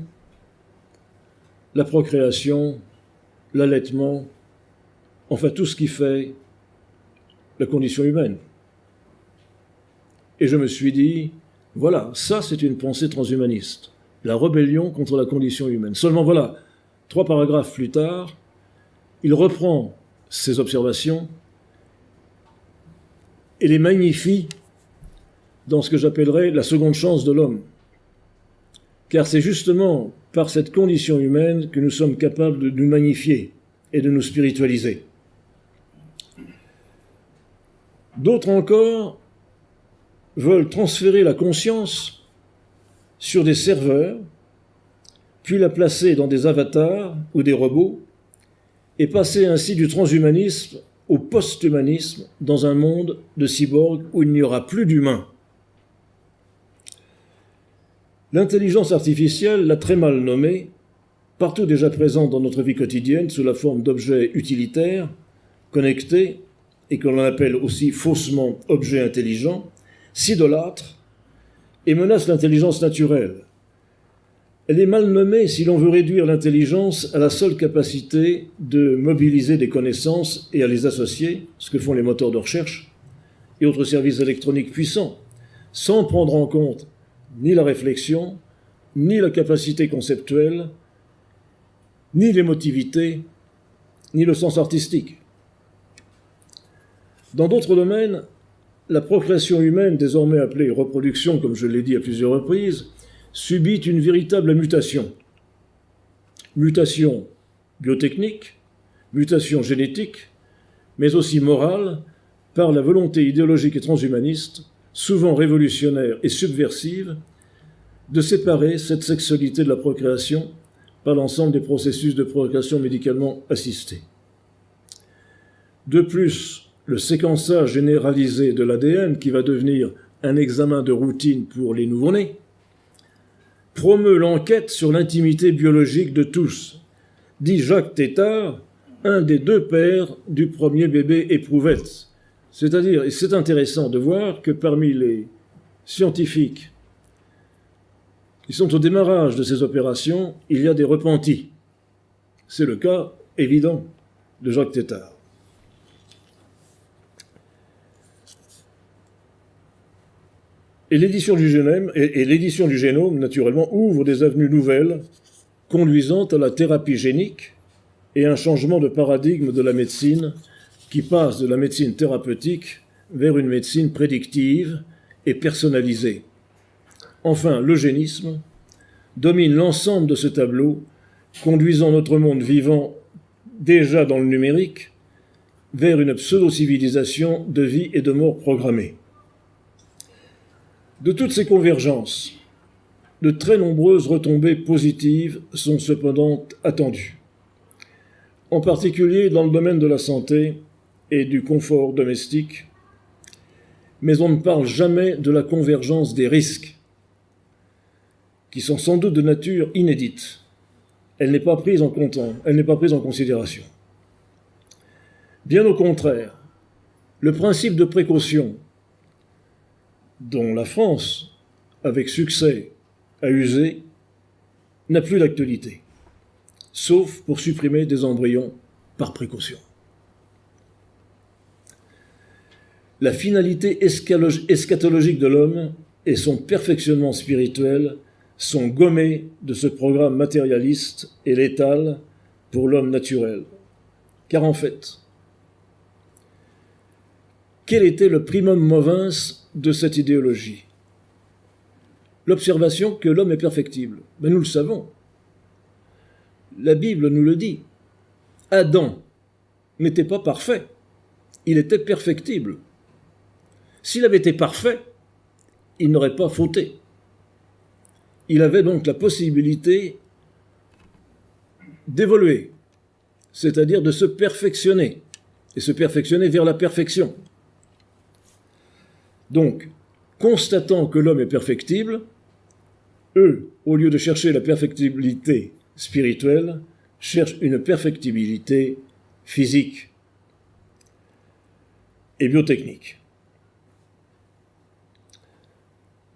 la procréation, l'allaitement, enfin tout ce qui fait la condition humaine. Et je me suis dit, voilà, ça c'est une pensée transhumaniste, la rébellion contre la condition humaine. Seulement voilà, 3 paragraphes plus tard, il reprend ces observations et les magnifie dans ce que j'appellerais la seconde chance de l'homme. Car c'est justement par cette condition humaine que nous sommes capables de nous magnifier et de nous spiritualiser. D'autres encore veulent transférer la conscience sur des serveurs, puis la placer dans des avatars ou des robots, et passer ainsi du transhumanisme au post-humanisme dans un monde de cyborgs où il n'y aura plus d'humains. L'intelligence artificielle l'a très mal nommée, partout déjà présente dans notre vie quotidienne sous la forme d'objets utilitaires, connectés, et que l'on appelle aussi faussement objets intelligents, s'idolâtre et menace l'intelligence naturelle. Elle est mal nommée si l'on veut réduire l'intelligence à la seule capacité de mobiliser des connaissances et à les associer, ce que font les moteurs de recherche et autres services électroniques puissants, sans prendre en compte ni la réflexion, ni la capacité conceptuelle, ni l'émotivité, ni le sens artistique. Dans d'autres domaines, la procréation humaine, désormais appelée reproduction, comme je l'ai dit à plusieurs reprises, subit une véritable mutation. Mutation biotechnique, mutation génétique, mais aussi morale, par la volonté idéologique et transhumaniste, souvent révolutionnaire et subversive, de séparer cette sexualité de la procréation par l'ensemble des processus de procréation médicalement assistée. De plus, le séquençage généralisé de l'ADN, qui va devenir un examen de routine pour les nouveau-nés, promeut l'enquête sur l'intimité biologique de tous, dit Jacques Tétart, un des deux pères du premier bébé éprouvette. C'est-à-dire, et c'est intéressant de voir que parmi les scientifiques qui sont au démarrage de ces opérations, il y a des repentis. C'est le cas évident de Jacques Tétart. Et l'édition du génome, naturellement, ouvre des avenues nouvelles conduisant à la thérapie génique et un changement de paradigme de la médecine qui passe de la médecine thérapeutique vers une médecine prédictive et personnalisée. Enfin, l'eugénisme domine l'ensemble de ce tableau, conduisant notre monde vivant déjà dans le numérique vers une pseudo-civilisation de vie et de mort programmée. De toutes ces convergences, de très nombreuses retombées positives sont cependant attendues, en particulier dans le domaine de la santé et du confort domestique, mais on ne parle jamais de la convergence des risques, qui sont sans doute de nature inédite. Elle n'est pas prise en considération. Bien au contraire, le principe de précaution dont la France, avec succès, a usé, n'a plus d'actualité, sauf pour supprimer des embryons par précaution. La finalité eschatologique de l'homme et son perfectionnement spirituel sont gommés de ce programme matérialiste et létal pour l'homme naturel. Car en fait, quel était le primum movens de cette idéologie? L'observation que l'homme est perfectible. Mais nous le savons. La Bible nous le dit. Adam n'était pas parfait. Il était perfectible. S'il avait été parfait, il n'aurait pas fauté. Il avait donc la possibilité d'évoluer, c'est-à-dire de se perfectionner, et se perfectionner vers la perfection. Donc, constatant que l'homme est perfectible, eux, au lieu de chercher la perfectibilité spirituelle, cherchent une perfectibilité physique et biotechnique.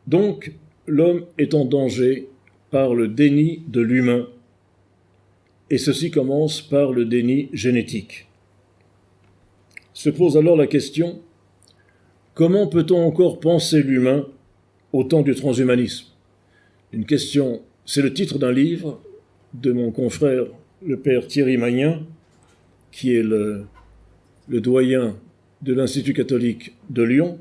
Donc, l'homme est en danger par le déni de l'humain, et ceci commence par le déni génétique. Se pose alors la question: comment peut-on encore penser l'humain au temps du transhumanisme? Une question, c'est le titre d'un livre de mon confrère, le père Thierry Magnin, qui est le doyen de l'Institut catholique de Lyon,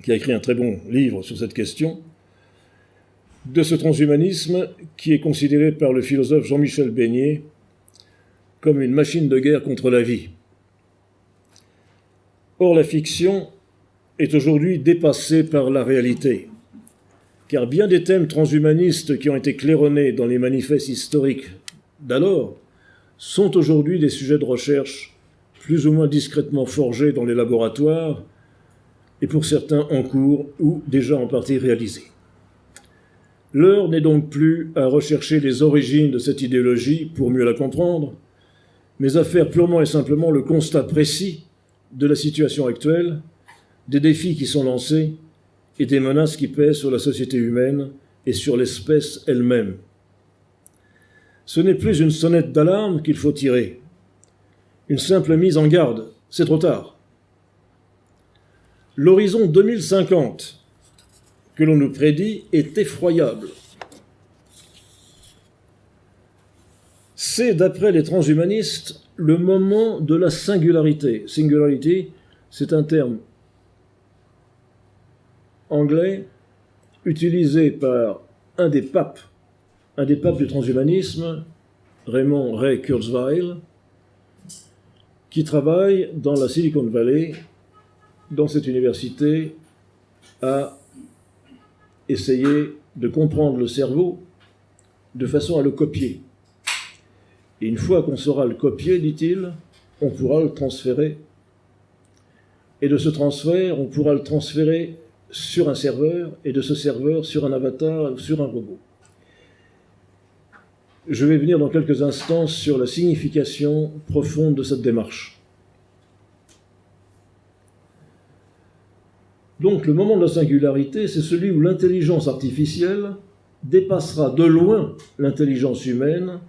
qui a écrit un très bon livre sur cette question, de ce transhumanisme qui est considéré par le philosophe Jean-Michel Beignet comme une machine de guerre contre la vie. Or, la fiction est aujourd'hui dépassée par la réalité, car bien des thèmes transhumanistes qui ont été claironnés dans les manifestes historiques d'alors sont aujourd'hui des sujets de recherche plus ou moins discrètement forgés dans les laboratoires et pour certains en cours ou déjà en partie réalisés. L'heure n'est donc plus à rechercher les origines de cette idéologie pour mieux la comprendre, mais à faire purement et simplement le constat précis de la situation actuelle, des défis qui sont lancés et des menaces qui pèsent sur la société humaine et sur l'espèce elle-même. Ce n'est plus une sonnette d'alarme qu'il faut tirer, une simple mise en garde, c'est trop tard. L'horizon 2050 que l'on nous prédit est effroyable. C'est, d'après les transhumanistes, le moment de la singularité. Singularity, c'est un terme anglais utilisé par un des papes du transhumanisme, Raymond Ray Kurzweil, qui travaille dans la Silicon Valley, dans cette université, à essayer de comprendre le cerveau de façon à le copier. Et une fois qu'on saura le copier, dit-il, on pourra le transférer. Et de ce transfert, on pourra le transférer sur un serveur, et de ce serveur sur un avatar, sur un robot. Je vais venir dans quelques instants sur la signification profonde de cette démarche. Donc, le moment de la singularité, c'est celui où l'intelligence artificielle dépassera de loin l'intelligence humaine.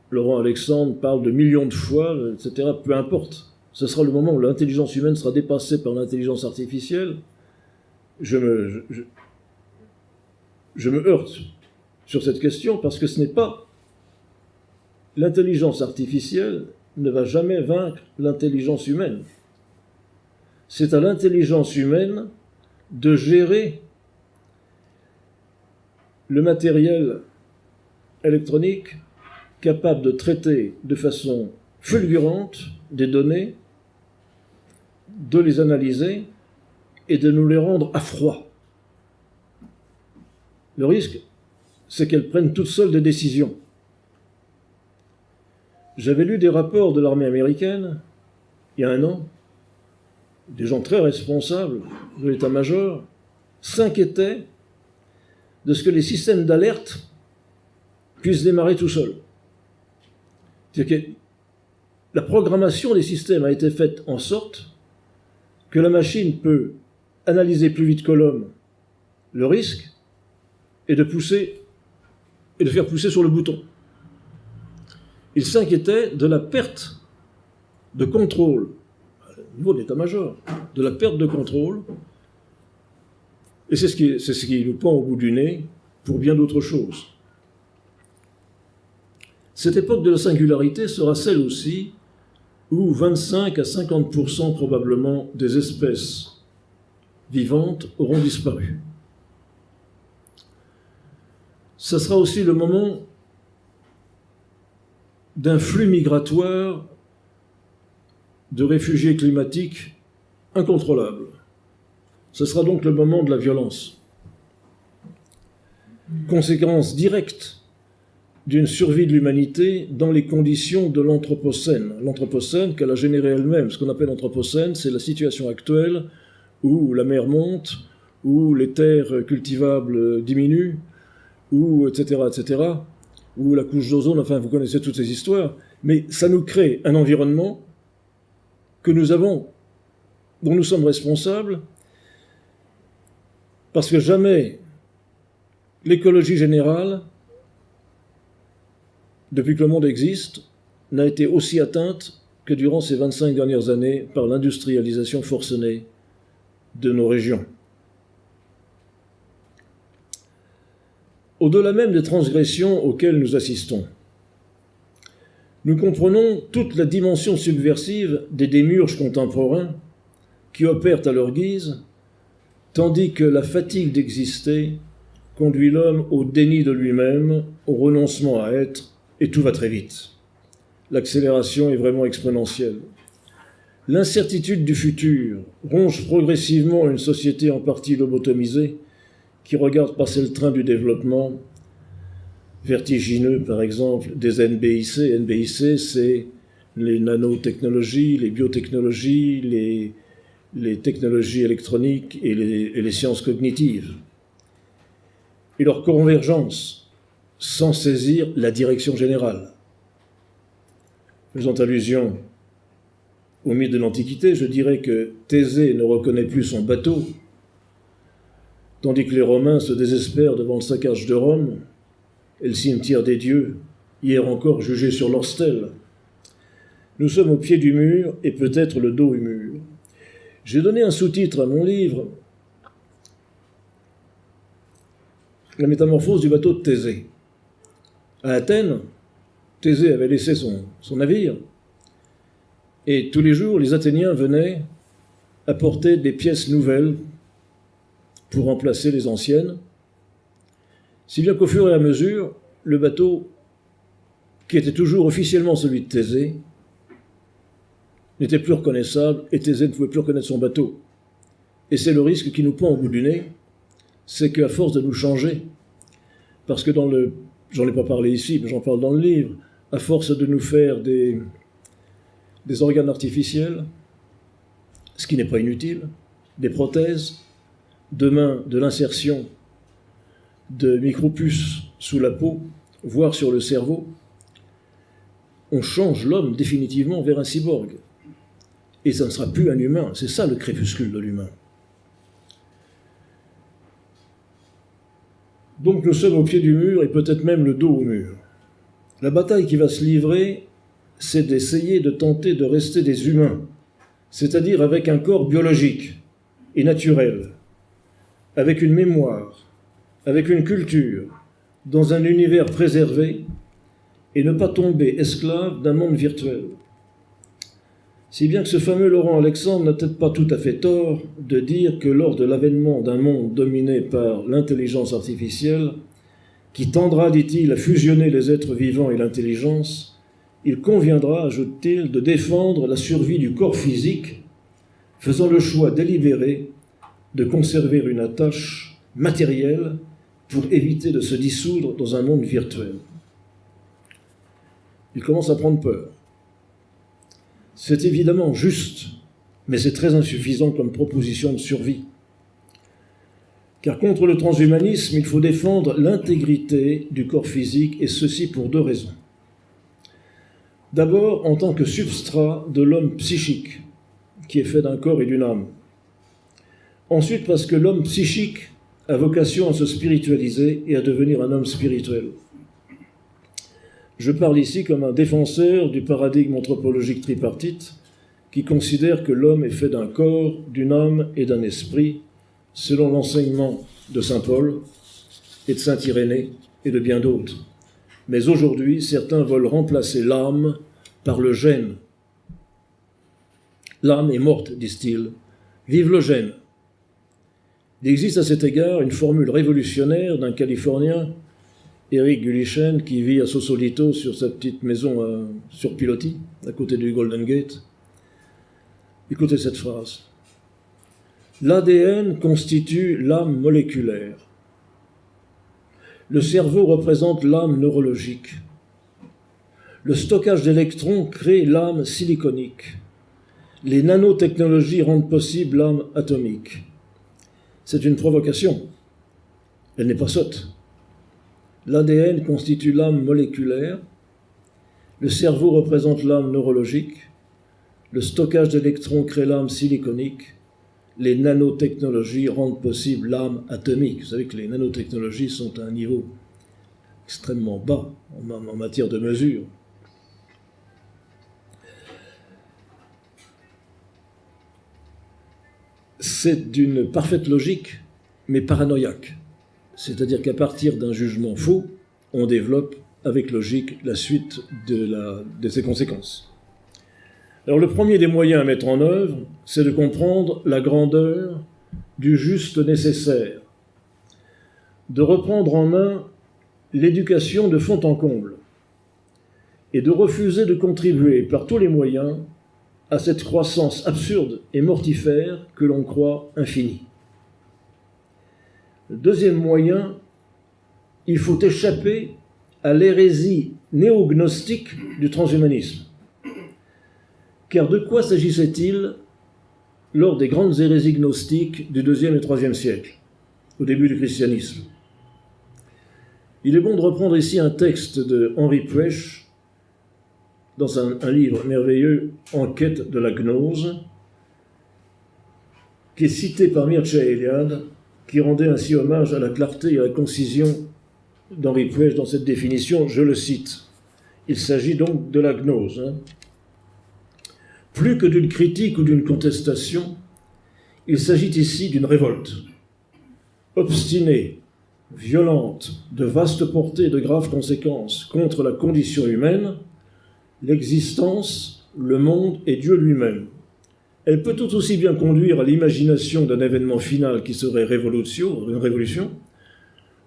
Laurent Alexandre parle de millions de fois, etc. Peu importe. Ce sera le moment où l'intelligence humaine sera dépassée par l'intelligence artificielle. Je me heurte sur cette question parce que ce n'est pas... L'intelligence artificielle ne va jamais vaincre l'intelligence humaine. C'est à l'intelligence humaine de gérer le matériel électronique capable de traiter de façon fulgurante des données, de les analyser et de nous les rendre à froid. Le risque, c'est qu'elles prennent toutes seules des décisions. J'avais lu des rapports de l'armée américaine, il y a un an, des gens très responsables de l'état-major s'inquiétaient de ce que les systèmes d'alerte puissent démarrer tout seuls. C'est-à-dire que la programmation des systèmes a été faite en sorte que la machine peut analyser plus vite que l'homme le risque et de faire pousser sur le bouton. Ils s'inquiétaient de la perte de contrôle au niveau de l'état-major, de la perte de contrôle, et c'est ce qui nous pend au bout du nez pour bien d'autres choses. Cette époque de la singularité sera celle aussi où 25 à 50% probablement des espèces vivantes auront disparu. Ce sera aussi le moment d'un flux migratoire de réfugiés climatiques incontrôlables. Ce sera donc le moment de la violence. Conséquence directe d'une survie de l'humanité dans les conditions de l'Anthropocène. L'Anthropocène qu'elle a généré elle-même. Ce qu'on appelle l'Anthropocène, c'est la situation actuelle où la mer monte, où les terres cultivables diminuent, où, etc., où la couche d'ozone, enfin, vous connaissez toutes ces histoires, mais ça nous crée un environnement dont nous sommes responsables, parce que jamais l'écologie générale, depuis que le monde existe, n'a été aussi atteinte que durant ces 25 dernières années par l'industrialisation forcenée de nos régions. Au-delà même des transgressions auxquelles nous assistons, nous comprenons toute la dimension subversive des démiurges contemporains qui opèrent à leur guise, tandis que la fatigue d'exister conduit l'homme au déni de lui-même, au renoncement à être, et tout va très vite. L'accélération est vraiment exponentielle. L'incertitude du futur ronge progressivement une société en partie lobotomisée qui regarde passer le train du développement vertigineux, par exemple, des NBIC. NBIC, c'est les nanotechnologies, les biotechnologies, les technologies électroniques et les sciences cognitives. Et leur convergence, sans saisir la direction générale. Faisant allusion au mythe de l'Antiquité, je dirais que Thésée ne reconnaît plus son bateau, tandis que les Romains se désespèrent devant le saccage de Rome et le cimetière des dieux, hier encore jugés sur leurs stèles. Nous sommes au pied du mur et peut-être le dos au mur. J'ai donné un sous-titre à mon livre, La métamorphose du bateau de Thésée. À Athènes, Thésée avait laissé son navire, et tous les jours, les Athéniens venaient apportait des pièces nouvelles pour remplacer les anciennes, si bien qu'au fur et à mesure, le bateau, qui était toujours officiellement celui de Thésée, n'était plus reconnaissable et Thésée ne pouvait plus reconnaître son bateau. Et c'est le risque qui nous pend au bout du nez, c'est qu'à force de nous changer, parce que j'en ai pas parlé ici, mais j'en parle dans le livre, à force de nous faire des organes artificiels, ce qui n'est pas inutile, des prothèses, demain de l'insertion de micropuces sous la peau, voire sur le cerveau, on change l'homme définitivement vers un cyborg. Et ça ne sera plus un humain, c'est ça le crépuscule de l'humain. Donc nous sommes au pied du mur et peut-être même le dos au mur. La bataille qui va se livrer, c'est d'essayer de tenter de rester des humains, c'est-à-dire avec un corps biologique et naturel, avec une mémoire, avec une culture, dans un univers préservé, et ne pas tomber esclave d'un monde virtuel. Si bien que ce fameux Laurent Alexandre n'a peut-être pas tout à fait tort de dire que lors de l'avènement d'un monde dominé par l'intelligence artificielle, qui tendra, dit-il, à fusionner les êtres vivants et l'intelligence, il conviendra, ajoute-t-il, de défendre la survie du corps physique, faisant le choix délibéré de conserver une attache matérielle pour éviter de se dissoudre dans un monde virtuel. Il commence à prendre peur. C'est évidemment juste, mais c'est très insuffisant comme proposition de survie. Car contre le transhumanisme, il faut défendre l'intégrité du corps physique, et ceci pour deux raisons. D'abord, en tant que substrat de l'homme psychique, qui est fait d'un corps et d'une âme. Ensuite, parce que l'homme psychique a vocation à se spiritualiser et à devenir un homme spirituel. Je parle ici comme un défenseur du paradigme anthropologique tripartite qui considère que l'homme est fait d'un corps, d'une âme et d'un esprit, selon l'enseignement de saint Paul et de saint Irénée et de bien d'autres. Mais aujourd'hui, certains veulent remplacer l'âme par le gène. L'âme est morte, disent-ils. Vive le gène. Il existe à cet égard une formule révolutionnaire d'un Californien, Eric Gulichen, qui vit à Sausalito sur sa petite maison sur Piloti, à côté du Golden Gate. Écoutez cette phrase. L'ADN constitue l'âme moléculaire. Le cerveau représente l'âme neurologique. Le stockage d'électrons crée l'âme siliconique. Les nanotechnologies rendent possible l'âme atomique. C'est une provocation. Elle n'est pas sotte. L'ADN constitue l'âme moléculaire, le cerveau représente l'âme neurologique, le stockage d'électrons crée l'âme siliconique, les nanotechnologies rendent possible l'âme atomique. Vous savez que les nanotechnologies sont à un niveau extrêmement bas en matière de mesure. C'est d'une parfaite logique, mais paranoïaque. C'est-à-dire qu'à partir d'un jugement faux, on développe avec logique la suite de ses conséquences. Alors le premier des moyens à mettre en œuvre, c'est de comprendre la grandeur du juste nécessaire, de reprendre en main l'éducation de fond en comble et de refuser de contribuer par tous les moyens à cette croissance absurde et mortifère que l'on croit infinie. Le deuxième moyen, il faut échapper à l'hérésie néognostique du transhumanisme. Car de quoi s'agissait-il lors des grandes hérésies gnostiques du IIe et IIIe siècle, au début du christianisme? Il est bon de reprendre ici un texte de Henri Puech, dans un livre merveilleux, En quête de la gnose, qui est cité par Mircea Eliade, qui rendait ainsi hommage à la clarté et à la concision d'Henri Puech dans cette définition, je le cite. Il s'agit donc de la gnose. Plus que d'une critique ou d'une contestation, il s'agit ici d'une révolte, obstinée, violente, de vaste portée et de graves conséquences contre la condition humaine, l'existence, le monde et Dieu lui-même, Elle peut tout aussi bien conduire à l'imagination d'un événement final qui serait une révolution,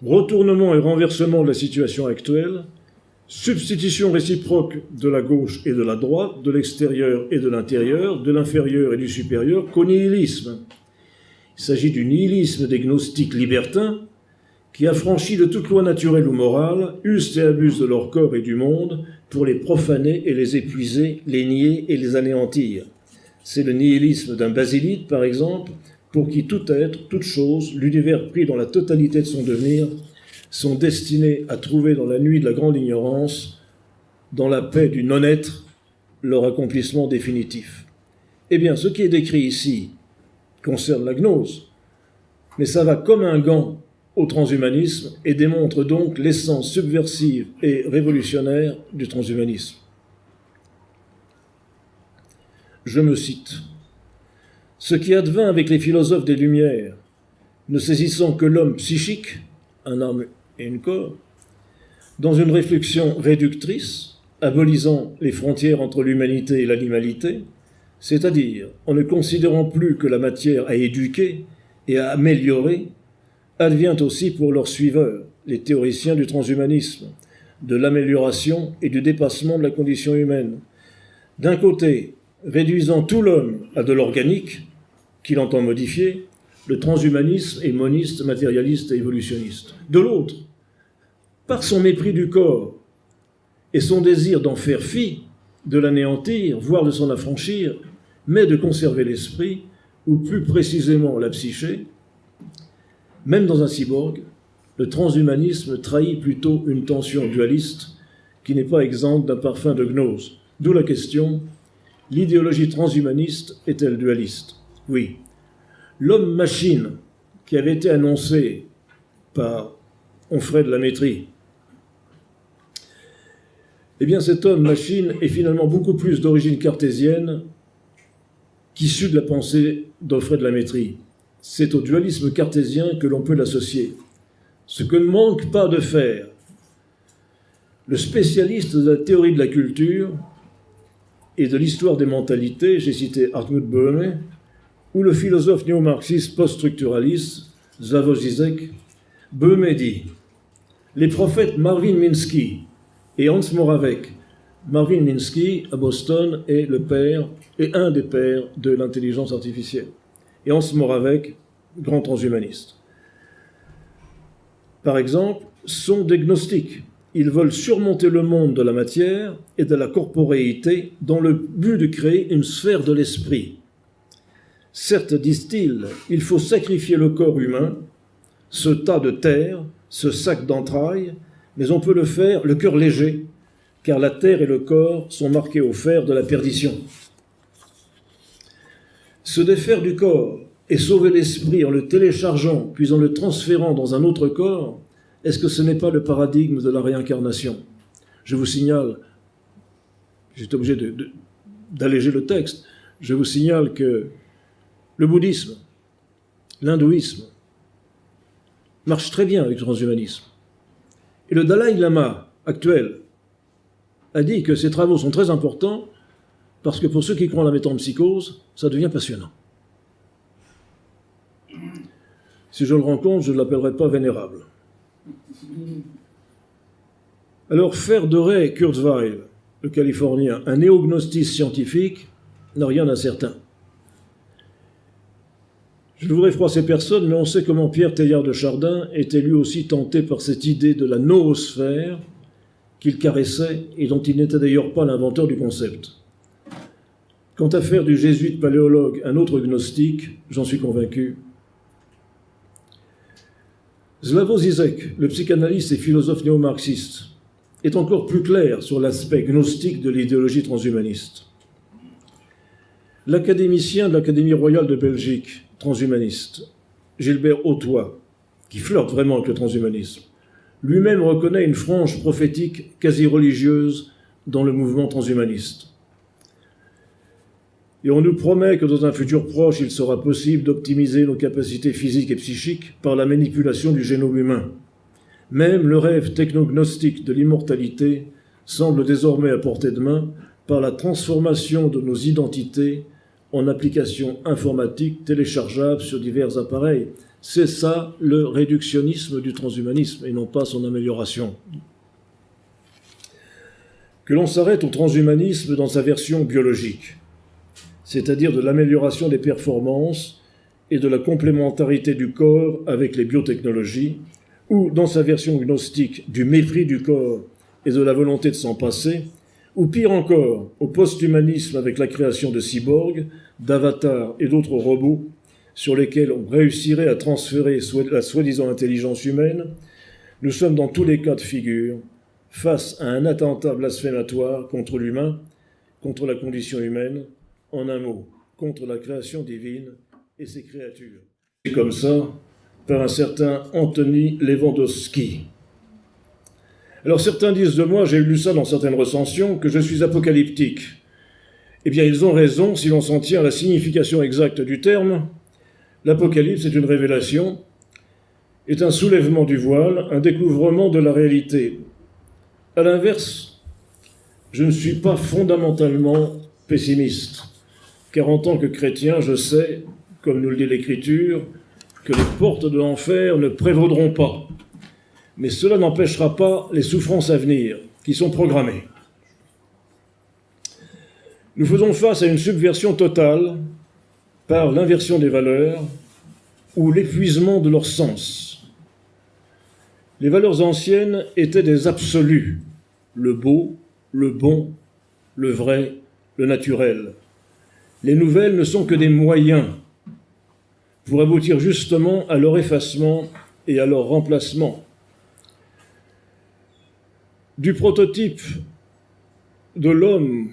retournement et renversement de la situation actuelle, substitution réciproque de la gauche et de la droite, de l'extérieur et de l'intérieur, de l'inférieur et du supérieur, qu'au nihilisme. Il s'agit du nihilisme des gnostiques libertins qui, affranchis de toute loi naturelle ou morale, usent et abusent de leur corps et du monde pour les profaner et les épuiser, les nier et les anéantir. C'est le nihilisme d'un Basilide, par exemple, pour qui tout être, toute chose, l'univers pris dans la totalité de son devenir, sont destinés à trouver dans la nuit de la grande ignorance, dans la paix du non-être, leur accomplissement définitif. Eh bien, ce qui est décrit ici concerne la gnose, mais ça va comme un gant au transhumanisme et démontre donc l'essence subversive et révolutionnaire du transhumanisme. Je me cite. « Ce qui advint avec les philosophes des Lumières, ne saisissant que l'homme psychique, un âme et un corps, dans une réflexion réductrice, abolisant les frontières entre l'humanité et l'animalité, c'est-à-dire en ne considérant plus que la matière à éduquer et à améliorer, advient aussi pour leurs suiveurs, les théoriciens du transhumanisme, de l'amélioration et du dépassement de la condition humaine. D'un côté, réduisant tout l'homme à de l'organique, qu'il entend modifier, le transhumanisme est moniste, matérialiste et évolutionniste. De l'autre, par son mépris du corps et son désir d'en faire fi, de l'anéantir, voire de s'en affranchir, mais de conserver l'esprit, ou plus précisément la psyché, même dans un cyborg, le transhumanisme trahit plutôt une tension dualiste qui n'est pas exempte d'un parfum de gnose. D'où la question, l'idéologie transhumaniste est-elle dualiste? Oui. L'homme-machine qui avait été annoncé par Onfray de la Métrie, eh bien cet homme-machine est finalement beaucoup plus d'origine cartésienne qu'issu de la pensée d'Onfray de la Métrie. C'est au dualisme cartésien que l'on peut l'associer. Ce que ne manque pas de faire le spécialiste de la théorie de la culture et de l'histoire des mentalités, j'ai cité Hartmut Böhme, ou le philosophe néo-marxiste post-structuraliste Slavoj Žižek, Böhme dit « Les prophètes Marvin Minsky et Hans Moravec ». Marvin Minsky, à Boston, est le père et un des pères de l'intelligence artificielle. Et Hans Moravec, grand transhumaniste. Par exemple, sont des gnostiques. Ils veulent surmonter le monde de la matière et de la corporéité dans le but de créer une sphère de l'esprit. Certes, disent-ils, il faut sacrifier le corps humain, ce tas de terre, ce sac d'entrailles, mais on peut le faire le cœur léger, car la terre et le corps sont marqués au fer de la perdition. Se défaire du corps et sauver l'esprit en le téléchargeant, puis en le transférant dans un autre corps, est-ce que ce n'est pas le paradigme de la réincarnation? Je vous signale, j'étais obligé d'alléger le texte, je vous signale que le bouddhisme, l'hindouisme, marchent très bien avec le transhumanisme. Et le Dalai Lama actuel a dit que ces travaux sont très importants parce que pour ceux qui croient en la métempsychose, ça devient passionnant. Si je le rencontre, je ne l'appellerai pas vénérable. Alors, faire de Ray Kurzweil, le Californien, un néognostiste scientifique, n'a rien d'incertain. Je ne voudrais froisser personne, mais on sait comment Pierre Teilhard de Chardin était lui aussi tenté par cette idée de la noosphère qu'il caressait et dont il n'était d'ailleurs pas l'inventeur du concept. Quant à faire du jésuite paléologue un autre gnostique, j'en suis convaincu. Slavoj Žižek, le psychanalyste et philosophe néo-marxiste, est encore plus clair sur l'aspect gnostique de l'idéologie transhumaniste. L'académicien de l'Académie royale de Belgique, transhumaniste, Gilbert Hautois, qui flirte vraiment avec le transhumanisme, lui-même reconnaît une frange prophétique quasi religieuse dans le mouvement transhumaniste. Et on nous promet que dans un futur proche, il sera possible d'optimiser nos capacités physiques et psychiques par la manipulation du génome humain. Même le rêve technognostique de l'immortalité semble désormais à portée de main par la transformation de nos identités en applications informatiques téléchargeables sur divers appareils. C'est ça le réductionnisme du transhumanisme et non pas son amélioration. Que l'on s'arrête au transhumanisme dans sa version biologique, c'est-à-dire de l'amélioration des performances et de la complémentarité du corps avec les biotechnologies, ou dans sa version gnostique du mépris du corps et de la volonté de s'en passer, ou pire encore, au post-humanisme avec la création de cyborgs, d'avatars et d'autres robots sur lesquels on réussirait à transférer la soi-disant intelligence humaine, nous sommes dans tous les cas de figure face à un attentat blasphématoire contre l'humain, contre la condition humaine, en un mot, contre la création divine et ses créatures. C'est comme ça, par un certain Anthony Lewandowski. Alors certains disent de moi, j'ai lu ça dans certaines recensions, que je suis apocalyptique. Eh bien, ils ont raison si l'on s'en tient à la signification exacte du terme. L'apocalypse est une révélation, est un soulèvement du voile, un découvrement de la réalité. À l'inverse, je ne suis pas fondamentalement pessimiste, car en tant que chrétien, je sais, comme nous le dit l'Écriture, que les portes de l'enfer ne prévaudront pas. Mais cela n'empêchera pas les souffrances à venir, qui sont programmées. Nous faisons face à une subversion totale par l'inversion des valeurs ou l'épuisement de leur sens. Les valeurs anciennes étaient des absolus, le beau, le bon, le vrai, le naturel. Les nouvelles ne sont que des moyens pour aboutir justement à leur effacement et à leur remplacement. Du prototype de l'homme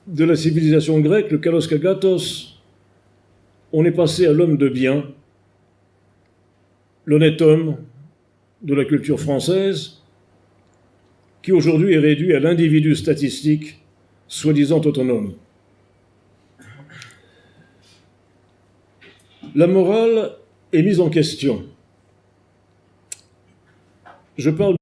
de la civilisation grecque, le kalos kagatos, on est passé à l'homme de bien, l'honnête homme de la culture française, qui aujourd'hui est réduit à l'individu statistique, soi-disant autonome. La morale est mise en question. Je parle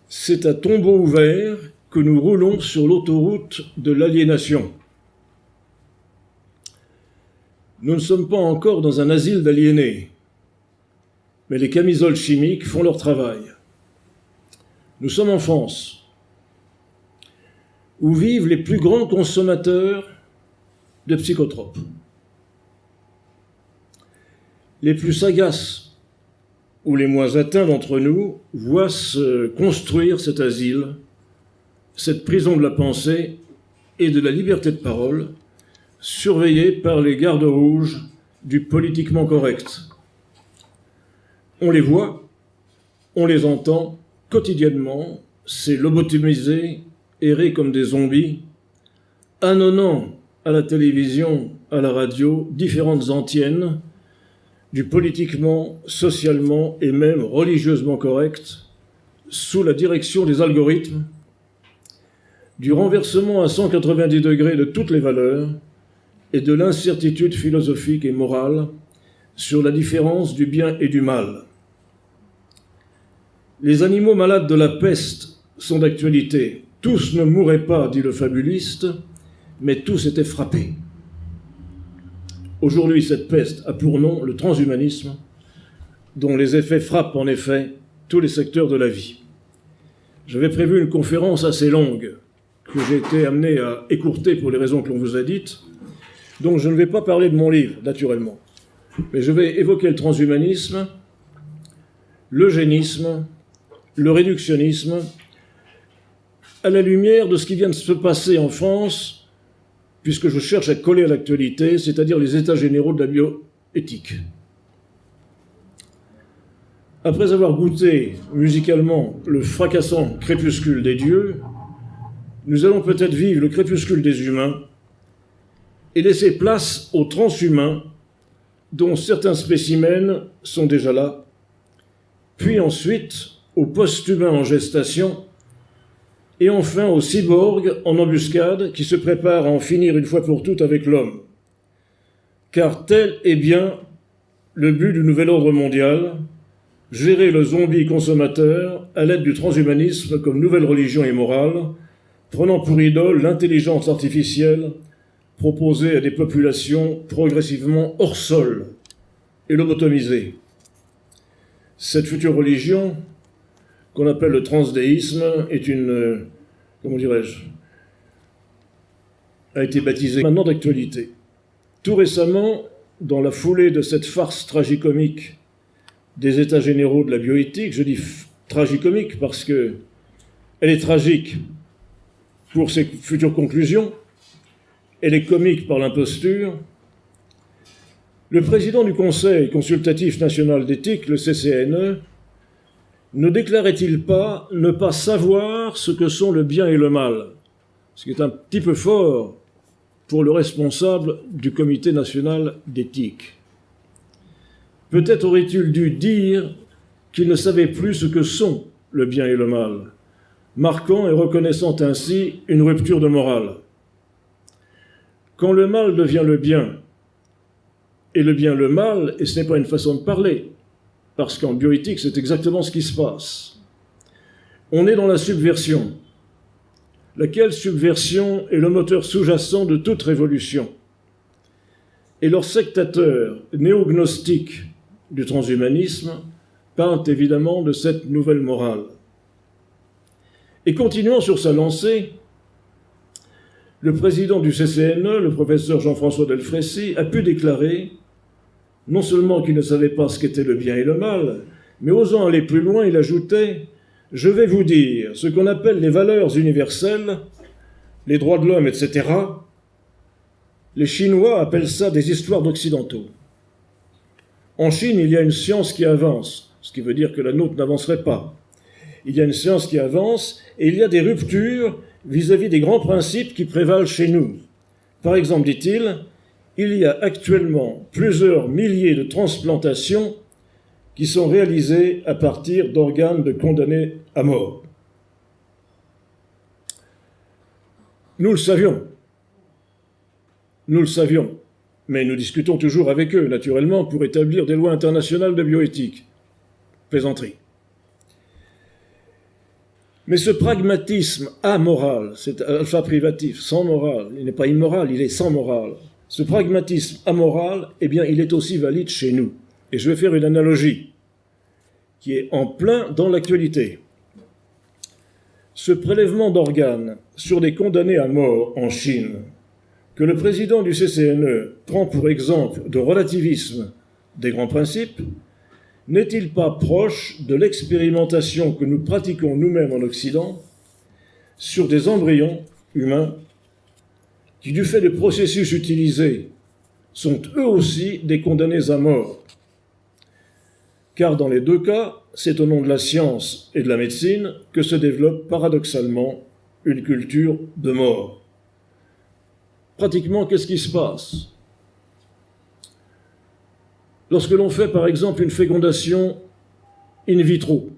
C'est à tombeau ouvert que nous roulons sur l'autoroute de l'aliénation. Nous ne sommes pas encore dans un asile d'aliénés, mais les camisoles chimiques font leur travail. Nous sommes en France, où vivent les plus grands consommateurs de psychotropes. Les plus sagaces ou les moins atteints d'entre nous voient se construire cet asile, cette prison de la pensée et de la liberté de parole, surveillée par les gardes rouges du politiquement correct. On les voit, on les entend quotidiennement, ces lobotomisés, errer comme des zombies, annonnant à la télévision, à la radio, différentes antiennes, du politiquement, socialement et même religieusement correct, sous la direction des algorithmes, du renversement à 190 degrés de toutes les valeurs et de l'incertitude philosophique et morale sur la différence du bien et du mal. Les animaux malades de la peste sont d'actualité. Tous ne mouraient pas, dit le fabuliste, mais tous étaient frappés. Aujourd'hui, cette peste a pour nom le transhumanisme, dont les effets frappent en effet tous les secteurs de la vie. J'avais prévu une conférence assez longue, que j'ai été amené à écourter pour les raisons que l'on vous a dites, donc je ne vais pas parler de mon livre, naturellement, mais je vais évoquer le transhumanisme, l'eugénisme, le réductionnisme, à la lumière de ce qui vient de se passer en France, puisque je cherche à coller à l'actualité, c'est-à-dire les états généraux de la bioéthique. Après avoir goûté musicalement le fracassant crépuscule des dieux, nous allons peut-être vivre le crépuscule des humains et laisser place aux transhumains, dont certains spécimens sont déjà là, puis ensuite aux post-humains en gestation et enfin aux cyborgs en embuscade qui se préparent à en finir une fois pour toutes avec l'homme. Car tel est bien le but du nouvel ordre mondial, gérer le zombie consommateur à l'aide du transhumanisme comme nouvelle religion et morale, prenant pour idole l'intelligence artificielle proposée à des populations progressivement hors sol et lobotomisées. Cette future religion, qu'on appelle le transdéisme, est une, a été baptisée maintenant d'actualité. Tout récemment, dans la foulée de cette farce tragicomique des États généraux de la bioéthique, je dis tragicomique parce que elle est tragique pour ses futures conclusions, elle est comique par l'imposture. Le président du Conseil consultatif national d'éthique, le CCNE, ne déclarait-il pas ne pas savoir ce que sont le bien et le mal, ce qui est un petit peu fort pour le responsable du Comité national d'éthique. Peut-être aurait-il dû dire qu'il ne savait plus ce que sont le bien et le mal, marquant et reconnaissant ainsi une rupture de morale. Quand le mal devient le bien, et le bien le mal, et ce n'est pas une façon de parler, parce qu'en bioéthique, c'est exactement ce qui se passe. On est dans la subversion, laquelle subversion est le moteur sous-jacent de toute révolution. Et leurs sectateurs néognostiques du transhumanisme parlent évidemment de cette nouvelle morale. Et continuant sur sa lancée, le président du CCNE, le professeur Jean-François Delfraissy, a pu déclarer non seulement qu'il ne savait pas ce qu'était le bien et le mal, mais osant aller plus loin, il ajoutait « Je vais vous dire ce qu'on appelle les valeurs universelles, les droits de l'homme, etc. Les Chinois appellent ça des histoires d'occidentaux. En Chine, il y a une science qui avance, ce qui veut dire que la nôtre n'avancerait pas. Il y a une science qui avance et il y a des ruptures vis-à-vis des grands principes qui prévalent chez nous. Par exemple, dit-il, il y a actuellement plusieurs milliers de transplantations qui sont réalisées à partir d'organes de condamnés à mort. Nous le savions, mais nous discutons toujours avec eux, naturellement, pour établir des lois internationales de bioéthique. Plaisanterie. Mais ce pragmatisme amoral, c'est alpha privatif, sans morale, il n'est pas immoral, il est sans morale. Ce pragmatisme amoral, eh bien, il est aussi valide chez nous. Et je vais faire une analogie qui est en plein dans l'actualité. Ce prélèvement d'organes sur des condamnés à mort en Chine, que le président du CCNE prend pour exemple de relativisme des grands principes, n'est-il pas proche de l'expérimentation que nous pratiquons nous-mêmes en Occident sur des embryons humains qui, du fait des processus utilisés, sont eux aussi des condamnés à mort? Car dans les deux cas, c'est au nom de la science et de la médecine que se développe paradoxalement une culture de mort. Pratiquement, qu'est-ce qui se passe? Lorsque l'on fait, par exemple, une fécondation in vitro,